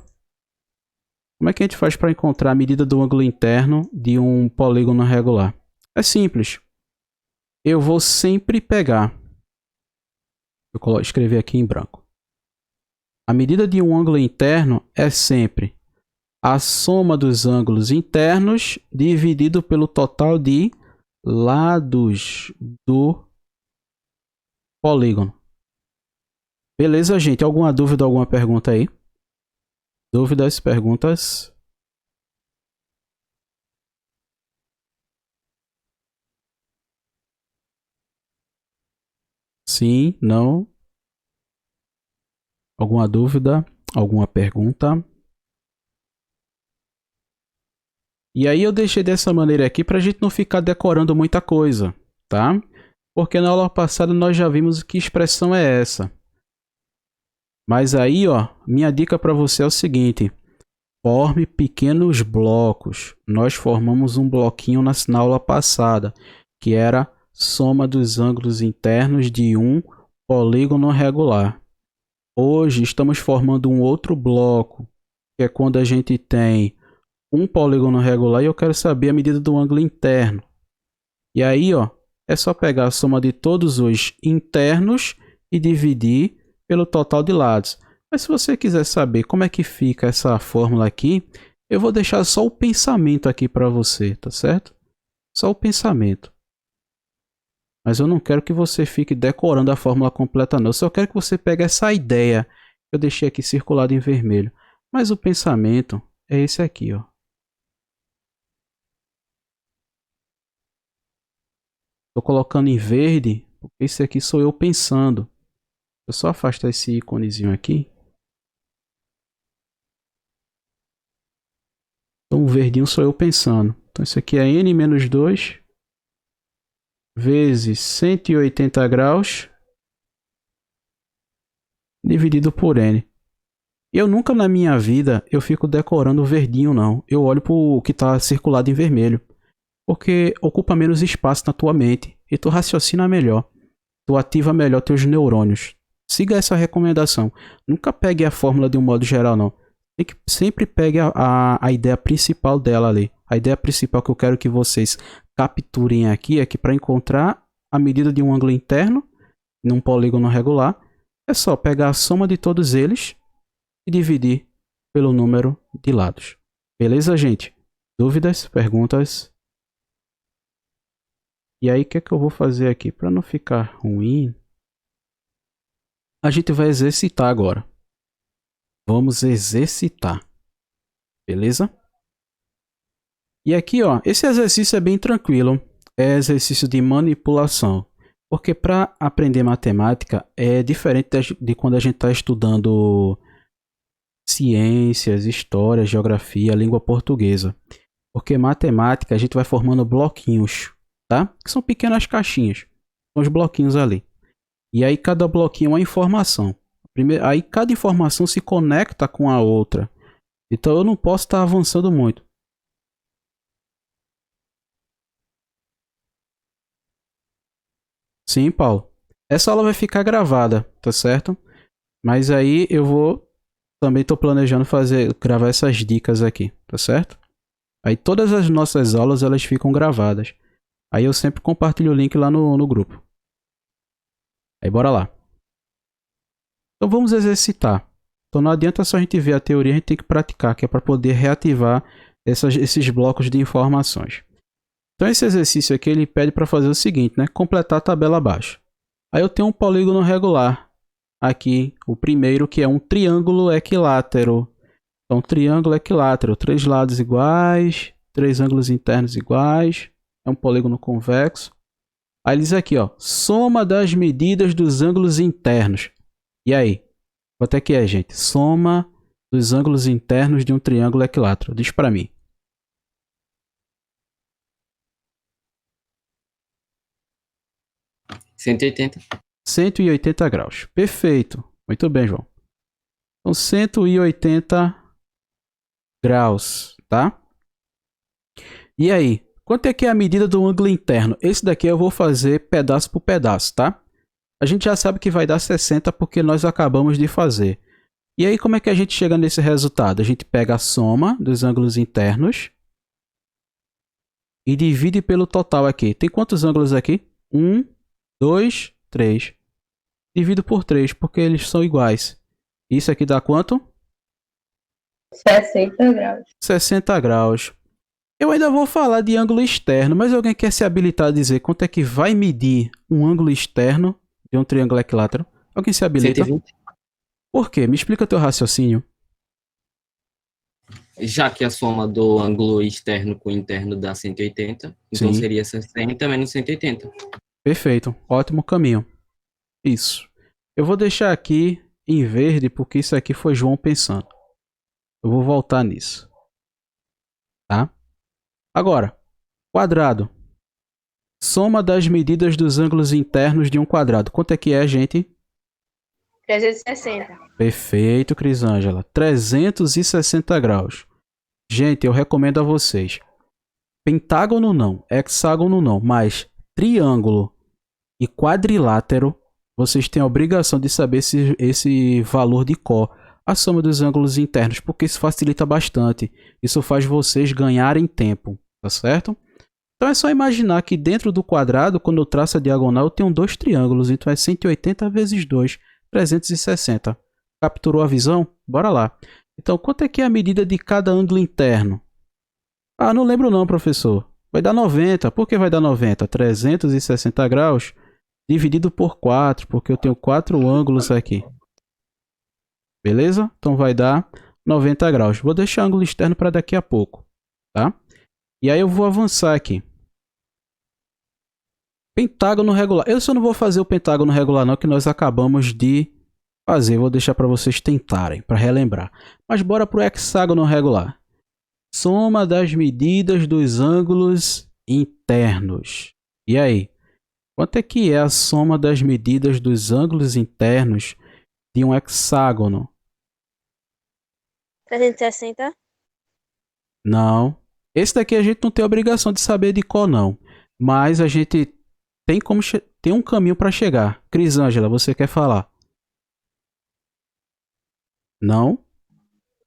como é que a gente faz para encontrar a medida do ângulo interno de um polígono regular? É simples. Eu vou sempre pegar... Vou escrever aqui em branco. A medida de um ângulo interno é sempre a soma dos ângulos internos dividido pelo total de lados do polígono. Beleza, gente? Alguma dúvida, alguma pergunta aí? Dúvidas, perguntas? Sim, não? Alguma dúvida? Alguma pergunta? E aí eu deixei dessa maneira aqui para a gente não ficar decorando muita coisa, tá? Porque na aula passada nós já vimos que expressão é essa. Mas aí, ó, minha dica para você é o seguinte: forme pequenos blocos. Nós formamos um bloquinho na aula passada, que era soma dos ângulos internos de um polígono regular. Hoje estamos formando um outro bloco, que é quando a gente tem um polígono regular e eu quero saber a medida do ângulo interno. E aí, ó, é só pegar a soma de todos os internos e dividir pelo total de lados. Mas se você quiser saber como é que fica essa fórmula aqui, eu vou deixar só o pensamento aqui para você, tá certo? Só o pensamento. Mas eu não quero que você fique decorando a fórmula completa não. Eu só quero que você pegue essa ideia que eu deixei aqui circulada em vermelho. Mas o pensamento é esse aqui, ó. Estou colocando em verde, porque esse aqui sou eu pensando. Eu só afastar esse íconezinho aqui. Então o verdinho sou eu pensando. Então isso aqui é n-2 vezes 180 graus dividido por n. Eu nunca na minha vida eu fico decorando o verdinho não. Eu olho para o que está circulado em vermelho. Porque ocupa menos espaço na tua mente e tu raciocina melhor. Tu ativa melhor teus neurônios. Siga essa recomendação. Nunca pegue a fórmula de um modo geral, não. Tem que sempre pegue a ideia principal dela ali. A ideia principal que eu quero que vocês capturem aqui é que para encontrar a medida de um ângulo interno num polígono regular, é só pegar a soma de todos eles e dividir pelo número de lados. Beleza, gente? Dúvidas? Perguntas? E aí, o que é que eu vou fazer aqui? Para não ficar ruim, a gente vai exercitar agora. Vamos exercitar. Beleza? E aqui, ó, esse exercício é bem tranquilo. É exercício de manipulação. Porque para aprender matemática é diferente de quando a gente está estudando ciências, história, geografia, língua portuguesa. Porque matemática a gente vai formando bloquinhos. Tá? Que são pequenas caixinhas. São os bloquinhos ali. E aí cada bloquinho é uma informação. Aí cada informação se conecta com a outra. Então eu não posso estar avançando muito. Sim, Paulo. Essa aula vai ficar gravada, tá certo? Mas aí eu vou... Também estou planejando gravar essas dicas aqui, tá certo? Aí todas as nossas aulas elas ficam gravadas. Aí eu sempre compartilho o link lá no grupo. Aí bora lá. Então vamos exercitar. Então não adianta só a gente ver a teoria, a gente tem que praticar, que é para poder reativar esses blocos de informações. Então esse exercício aqui ele pede para fazer o seguinte, né? Completar a tabela abaixo. Aí eu tenho um polígono regular. Aqui, o primeiro que é um triângulo equilátero. Então triângulo equilátero, 3 lados iguais, 3 ângulos internos iguais. É um polígono convexo. Aí ele diz aqui, ó, soma das medidas dos ângulos internos. E aí? Quanto é que é, gente? Soma dos ângulos internos de um triângulo equilátero. Diz para mim. (180). 180 graus. Perfeito. Muito bem, João. Então, 180 graus, tá? E aí, quanto é que é a medida do ângulo interno? Esse daqui eu vou fazer pedaço por pedaço, tá? A gente já sabe que vai dar 60 porque nós acabamos de fazer. E aí, como é que a gente chega nesse resultado? A gente pega a soma dos ângulos internos e divide pelo total aqui. Tem quantos ângulos aqui? 1, 2, 3. Divido por 3, porque eles são iguais. Isso aqui dá quanto? 60 graus. 60 graus. Eu ainda vou falar de ângulo externo, mas alguém quer se habilitar a dizer quanto é que vai medir um ângulo externo de um triângulo equilátero? Alguém se habilita? 120. Por quê? Me explica teu raciocínio. Já que a soma do ângulo externo com o interno dá 180, então Sim. seria 60 menos 180. Perfeito. Ótimo caminho. Isso. Eu vou deixar aqui em verde porque isso aqui foi João pensando. Eu vou voltar nisso. Tá? Agora, quadrado. Soma das medidas dos ângulos internos de um quadrado. Quanto é, gente? 360. Perfeito, Crisângela. 360 graus. Gente, eu recomendo a vocês. Pentágono não, hexágono não, mas triângulo e quadrilátero, vocês têm a obrigação de saber esse valor de cor, a soma dos ângulos internos, porque isso facilita bastante. Isso faz vocês ganharem tempo, tá certo? Então é só imaginar que dentro do quadrado, quando eu traço a diagonal, eu tenho dois triângulos, então é 180 vezes 2, 360. Capturou a visão? Bora lá. Então, quanto é que é a medida de cada ângulo interno? Ah, não lembro não, professor. Vai dar 90. Por que vai dar 90? 360 graus dividido por 4, porque eu tenho 4 ângulos aqui. Beleza? Então vai dar 90 graus. Vou deixar o ângulo externo para daqui a pouco, tá? E aí eu vou avançar aqui. Pentágono regular. Eu só não vou fazer o pentágono regular não, que nós acabamos de fazer. Vou deixar para vocês tentarem, para relembrar. Mas bora para o hexágono regular. Soma das medidas dos ângulos internos. E aí? Quanto é que é a soma das medidas dos ângulos internos de um hexágono? 360. Não. Esse daqui a gente não tem obrigação de saber de qual não. Mas a gente tem um caminho para chegar. Crisângela, você quer falar? Não?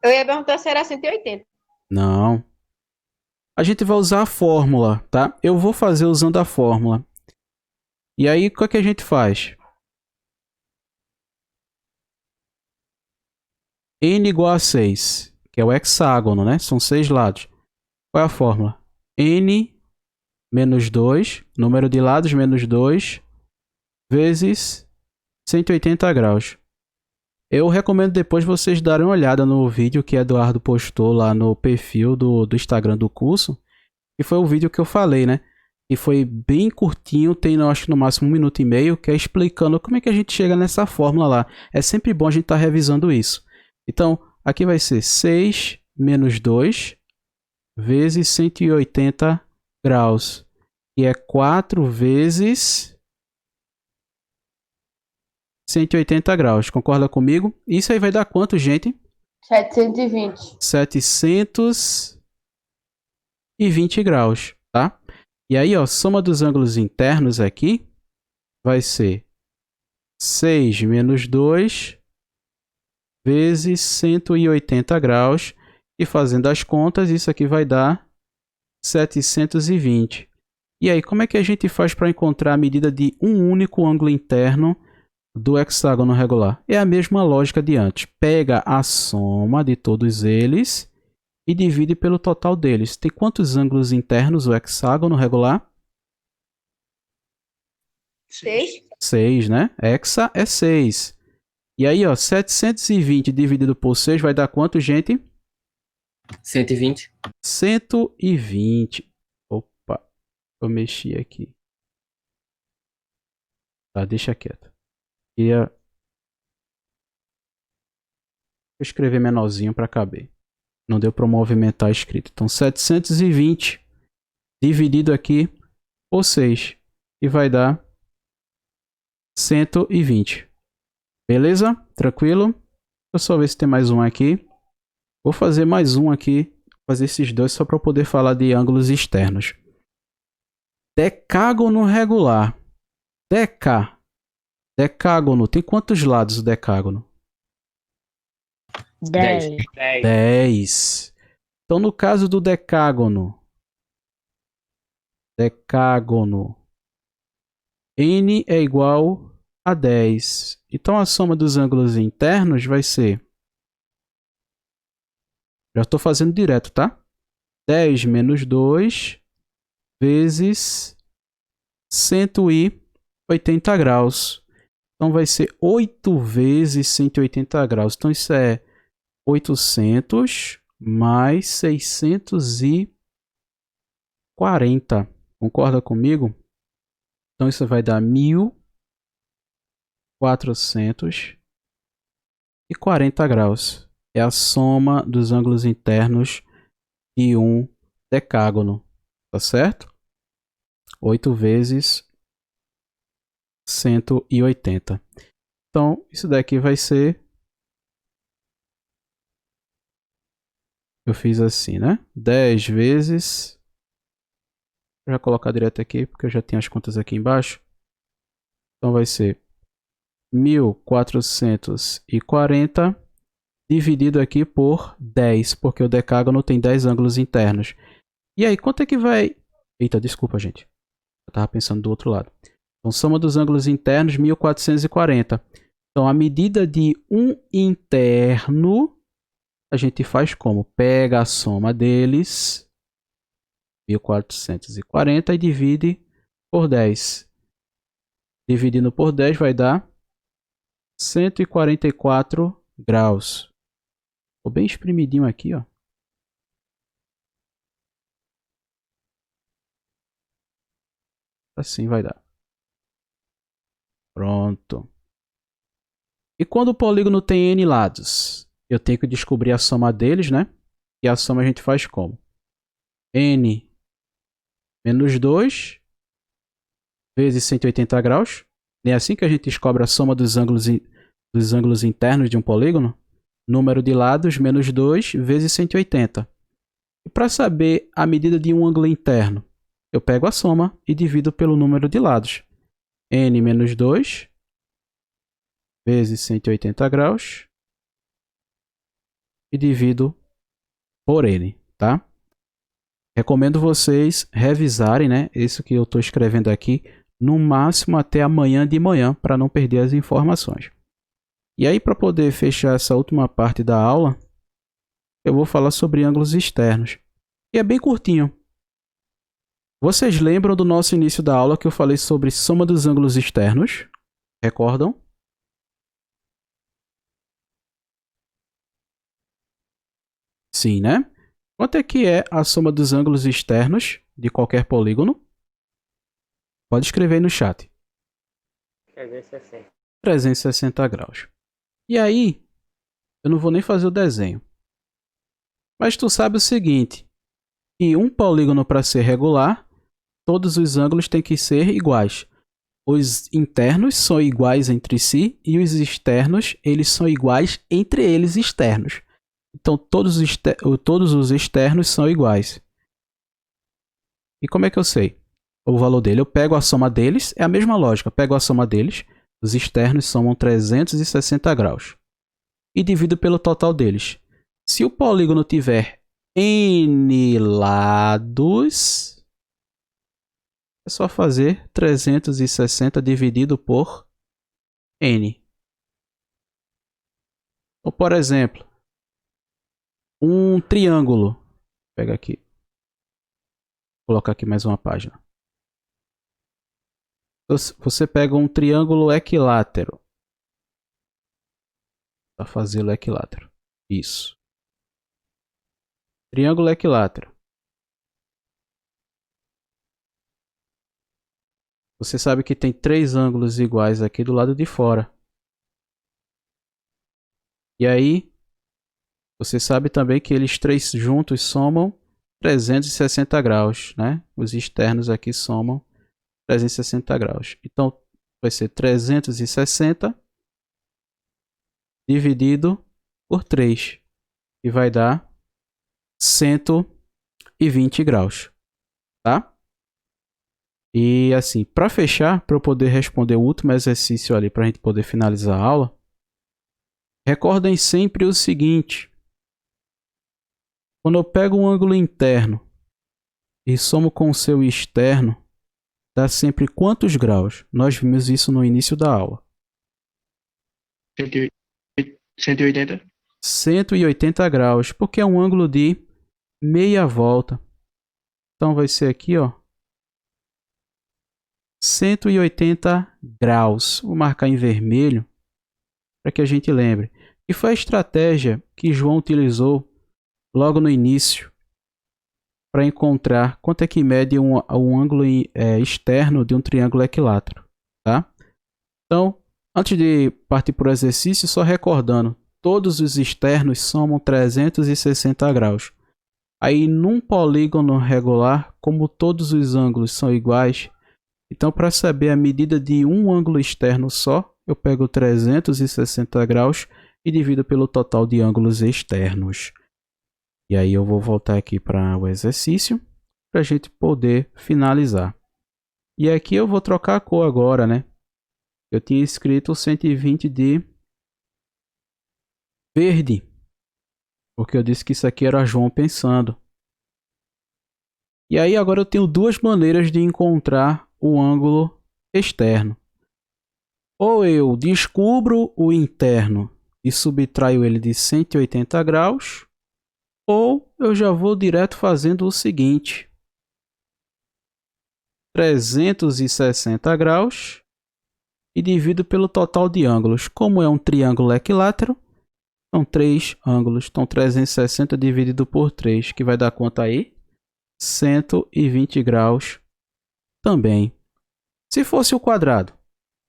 Eu ia perguntar se era 180. Não. A gente vai usar a fórmula, tá? Eu vou fazer usando a fórmula. E aí, o que é que a gente faz? N igual a 6, que é o hexágono, né? São 6 lados. Qual é a fórmula? N menos 2, número de lados menos 2, vezes 180 graus. Eu recomendo depois vocês darem uma olhada no vídeo que Eduardo postou lá no perfil do Instagram do curso. Que foi o vídeo que eu falei, né? E foi bem curtinho, tem acho que no máximo 1 minuto e meio, que é explicando como é que a gente chega nessa fórmula lá. É sempre bom a gente estar revisando isso. Então, aqui vai ser 6 menos 2 vezes 180 graus. Que é 4 vezes 180 graus. Concorda comigo? Isso aí vai dar quanto, gente? 720. 720 graus, tá? E aí, ó, soma dos ângulos internos aqui vai ser 6 menos 2 vezes 180 graus. E fazendo as contas, isso aqui vai dar 720. E aí, como é que a gente faz para encontrar a medida de um único ângulo interno do hexágono regular? É a mesma lógica de antes. Pega a soma de todos eles e divide pelo total deles. Tem quantos ângulos internos o hexágono regular? 6. 6, né? Hexa é 6. E aí, ó, 720 dividido por 6 vai dar quanto, gente? 120. 120. Opa, eu mexi aqui. Tá, deixa quieto. Vou escrever menorzinho para caber. Não deu para movimentar a escrita. Então, 720 dividido aqui por 6. E vai dar 120. Beleza? Tranquilo? Deixa eu só ver se tem mais um aqui. Vou fazer mais um aqui fazer esses dois só para eu poder falar de ângulos externos. Decágono regular. Decágono. Tem quantos lados o decágono? 10. 10. 10. Então, no caso do decágono, n é igual a 10. Então, a soma dos ângulos internos vai ser... Já estou fazendo direto, tá? 10 menos 2 vezes 180 graus. Então, vai ser 8 vezes 180 graus. Então, isso é 800 mais 640. Concorda comigo? Então, isso vai dar 1440 graus. É a soma dos ângulos internos de um decágono. Tá certo? 8 vezes 180. Então, isso daqui vai ser... Eu fiz assim, né? 10 vezes... Vou já colocar direto aqui, porque eu já tenho as contas aqui embaixo. Então, vai ser 1440 dividido aqui por 10, porque o decágono tem 10 ângulos internos. E aí, quanto é que vai... Eita, desculpa, gente. Eu estava pensando do outro lado. Então, soma dos ângulos internos, 1440. Então, a medida de um interno, a gente faz como? Pega a soma deles, 1440, e divide por 10. Dividindo por 10 vai dar 144 graus. Ficou bem espremidinho aqui, ó. Assim vai dar. Pronto. E quando o polígono tem n lados? Eu tenho que descobrir a soma deles, né? E a soma a gente faz como? N menos 2 vezes 180 graus. É assim que a gente descobre a soma dos ângulos internos de um polígono. Número de lados menos 2 vezes 180. E para saber a medida de um ângulo interno, eu pego a soma e divido pelo número de lados. N menos 2 vezes 180 graus e divido por N, tá? Recomendo vocês revisarem, né, isso que eu estou escrevendo aqui, no máximo até amanhã de manhã, para não perder as informações. E aí, para poder fechar essa última parte da aula, eu vou falar sobre ângulos externos. E é bem curtinho. Vocês lembram do nosso início da aula que eu falei sobre soma dos ângulos externos? Recordam? Sim, né? Quanto é que é a soma dos ângulos externos de qualquer polígono? Pode escrever aí no chat. 360. 360 graus. E aí, eu não vou nem fazer o desenho. Mas tu sabe o seguinte, que um polígono para ser regular, todos os ângulos têm que ser iguais. Os internos são iguais entre si e os externos, eles são iguais entre eles externos. Então, todos os externos são iguais. E como é que eu sei o valor dele? Eu pego a soma deles, é a mesma lógica. Eu pego a soma deles, os externos somam 360 graus. E divido pelo total deles. Se o polígono tiver n lados, é só fazer 360 dividido por n. Ou, por exemplo, um triângulo. Pega aqui. Vou colocar aqui mais uma página. Você pega um triângulo equilátero. Para fazê-lo equilátero. Isso. Triângulo equilátero. Você sabe que tem 3 ângulos iguais aqui do lado de fora. E aí, você sabe também que eles 3 juntos somam 360 graus, né? Os externos aqui somam 360 graus. Então, vai ser 360 dividido por 3. E vai dar 120 graus, tá? E assim, para fechar, para eu poder responder o último exercício ali, para a gente poder finalizar a aula, recordem sempre o seguinte: quando eu pego um ângulo interno e somo com o seu externo, dá sempre quantos graus? Nós vimos isso no início da aula. 180. 180 graus, porque é um ângulo de meia volta. Então vai ser aqui, ó, 180 graus. Vou marcar em vermelho para que a gente lembre. E foi a estratégia que João utilizou logo no início para encontrar quanto é que mede um ângulo externo de um triângulo equilátero, tá? Então, antes de partir para o exercício, só recordando, todos os externos somam 360 graus. Aí, num polígono regular, como todos os ângulos são iguais, então, para saber a medida de um ângulo externo só, eu pego 360 graus e divido pelo total de ângulos externos. E aí eu vou voltar aqui para o exercício, para a gente poder finalizar. E aqui eu vou trocar a cor agora, né? Eu tinha escrito 120 de verde, porque eu disse que isso aqui era João pensando. E aí agora eu tenho duas maneiras de encontrar o ângulo externo. Ou eu descubro o interno e subtraio ele de 180 graus, ou eu já vou direto fazendo o seguinte: 360 graus e divido pelo total de ângulos. Como é um triângulo equilátero, são 3 ângulos. Então 360 dividido por 3, que vai dar quanto aí? 120 graus também. Se fosse o quadrado,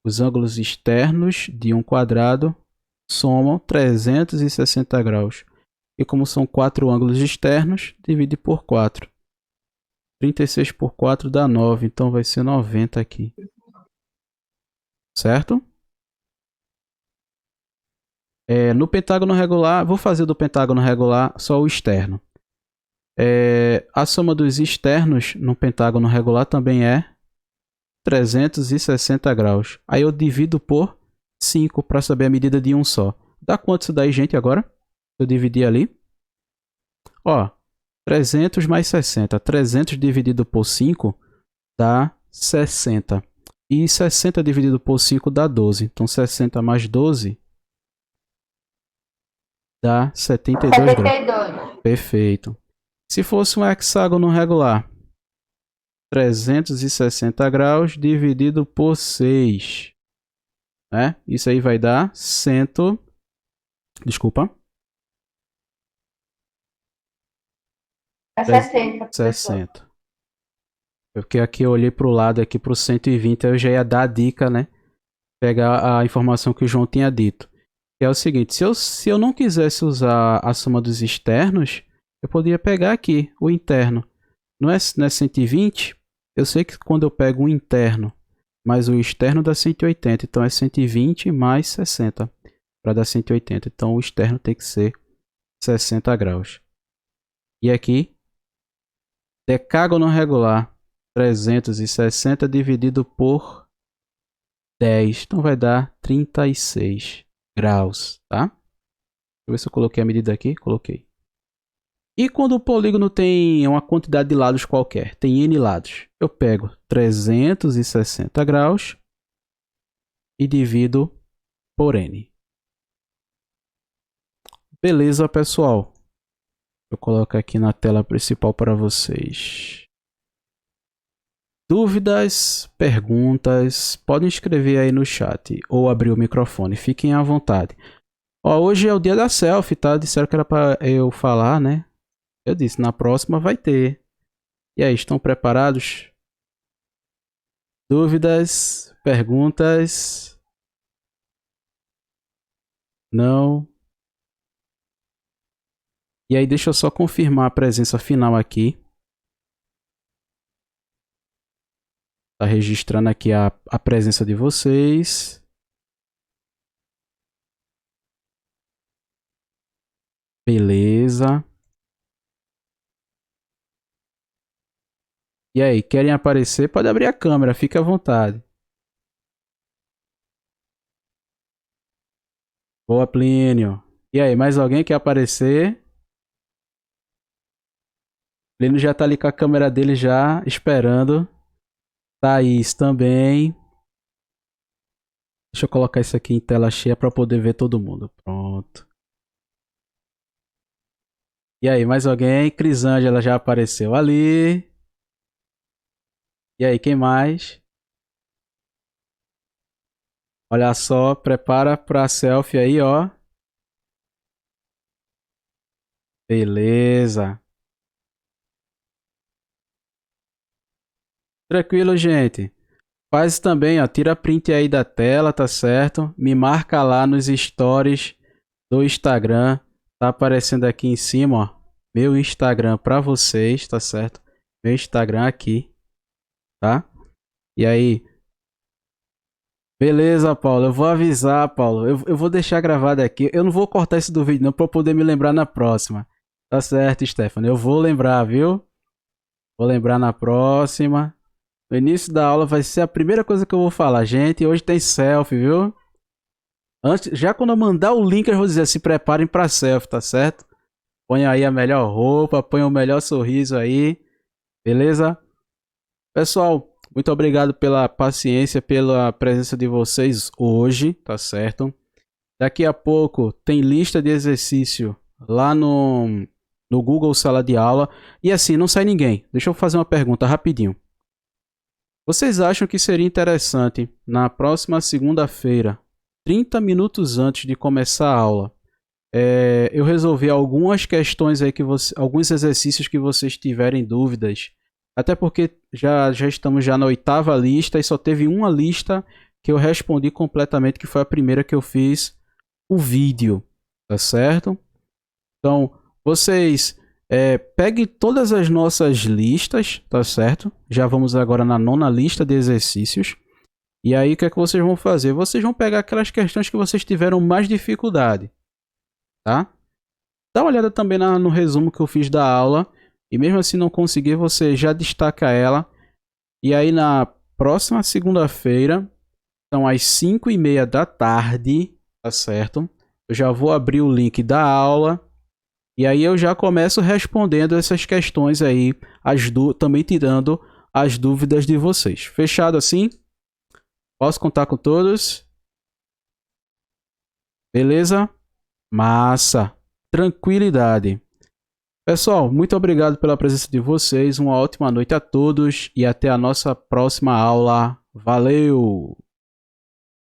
os ângulos externos de um quadrado somam 360 graus. E como são 4 ângulos externos, divide por 4. 36 por 4 dá 9, então vai ser 90 aqui. Certo? No pentágono regular, vou fazer do pentágono regular só o externo. A soma dos externos no pentágono regular também é 360 graus. Aí eu divido por 5 para saber a medida de um só. Dá quanto isso daí, gente, agora? Eu dividi ali. Ó, 300 mais 60. 300 dividido por 5 dá 60. E 60 dividido por 5 dá 12. Então 60 mais 12 dá 72 graus. Perfeito. Se fosse um hexágono regular, 360 graus dividido por 6. Né? Isso aí vai dar 100. Desculpa. 60. Porque aqui eu olhei para o lado, aqui para o 120, eu já ia dar a dica, né? Pegar a informação que o João tinha dito. Que é o seguinte, se eu não quisesse usar a soma dos externos, eu poderia pegar aqui o interno. Não é 120? Eu sei que quando eu pego o interno mais o externo dá 180. Então é 120 mais 60 para dar 180. Então o externo tem que ser 60 graus. E aqui, decágono regular, 360 dividido por 10. Então vai dar 36 graus, tá? Deixa eu ver se eu coloquei a medida aqui. Coloquei. E quando o polígono tem uma quantidade de lados qualquer, tem N lados, eu pego 360 graus e divido por N. Beleza, pessoal? Vou colocar aqui na tela principal para vocês. Dúvidas, perguntas, podem escrever aí no chat ou abrir o microfone, fiquem à vontade. Ó, hoje é o dia da selfie, tá? Disseram que era para eu falar, né? Eu disse, na próxima vai ter. E aí, estão preparados? Dúvidas? Perguntas? Não? E aí, deixa eu só confirmar a presença final aqui. Tá registrando aqui a presença de vocês. Beleza. E aí, querem aparecer? Pode abrir a câmera, fique à vontade. Boa, Plínio. E aí, mais alguém quer aparecer? Plínio já tá ali com a câmera dele já, esperando. Thaís também. Deixa eu colocar isso aqui em tela cheia para poder ver todo mundo. Pronto. E aí, mais alguém? Crisângela já apareceu ali. E aí, quem mais? Olha só, prepara pra selfie aí, ó. Beleza. Tranquilo, gente. Faz também, ó, tira print aí da tela, tá certo? Me marca lá nos stories do Instagram. Tá aparecendo aqui em cima, ó. Meu Instagram pra vocês, tá certo? Meu Instagram aqui, tá? E aí? Beleza, Paulo. Eu vou avisar, Paulo. Eu vou deixar gravado aqui. Eu não vou cortar isso do vídeo, não, pra eu poder me lembrar na próxima. Tá certo, Stephanie. Eu vou lembrar, viu? Vou lembrar na próxima. No início da aula vai ser a primeira coisa que eu vou falar. Gente, hoje tem selfie, viu? Antes, já quando eu mandar o link, eu vou dizer, se preparem pra selfie, tá certo? Põe aí a melhor roupa, põe o melhor sorriso aí. Beleza? Pessoal, muito obrigado pela paciência, pela presença de vocês hoje, tá certo? Daqui a pouco tem lista de exercício lá no Google Sala de Aula. E assim, não sai ninguém. Deixa eu fazer uma pergunta rapidinho. Vocês acham que seria interessante, na próxima segunda-feira, 30 minutos antes de começar a aula, eu resolver algumas questões aí, alguns exercícios que vocês tiverem dúvidas? Até porque já estamos já na 8ª lista e só teve uma lista que eu respondi completamente, que foi a primeira que eu fiz o vídeo, tá certo? Então, vocês peguem todas as nossas listas, tá certo? Já vamos agora na 9ª lista de exercícios. E aí, o que é que vocês vão fazer? Vocês vão pegar aquelas questões que vocês tiveram mais dificuldade, tá? Dá uma olhada também no resumo que eu fiz da aula. E mesmo assim não conseguir, você já destaca ela. E aí, na próxima segunda-feira, são às 5h30 da tarde, tá certo? Eu já vou abrir o link da aula. E aí eu já começo respondendo essas questões aí, também tirando as dúvidas de vocês. Fechado assim? Posso contar com todos? Beleza? Massa! Tranquilidade! Pessoal, muito obrigado pela presença de vocês. Uma ótima noite a todos e até a nossa próxima aula. Valeu!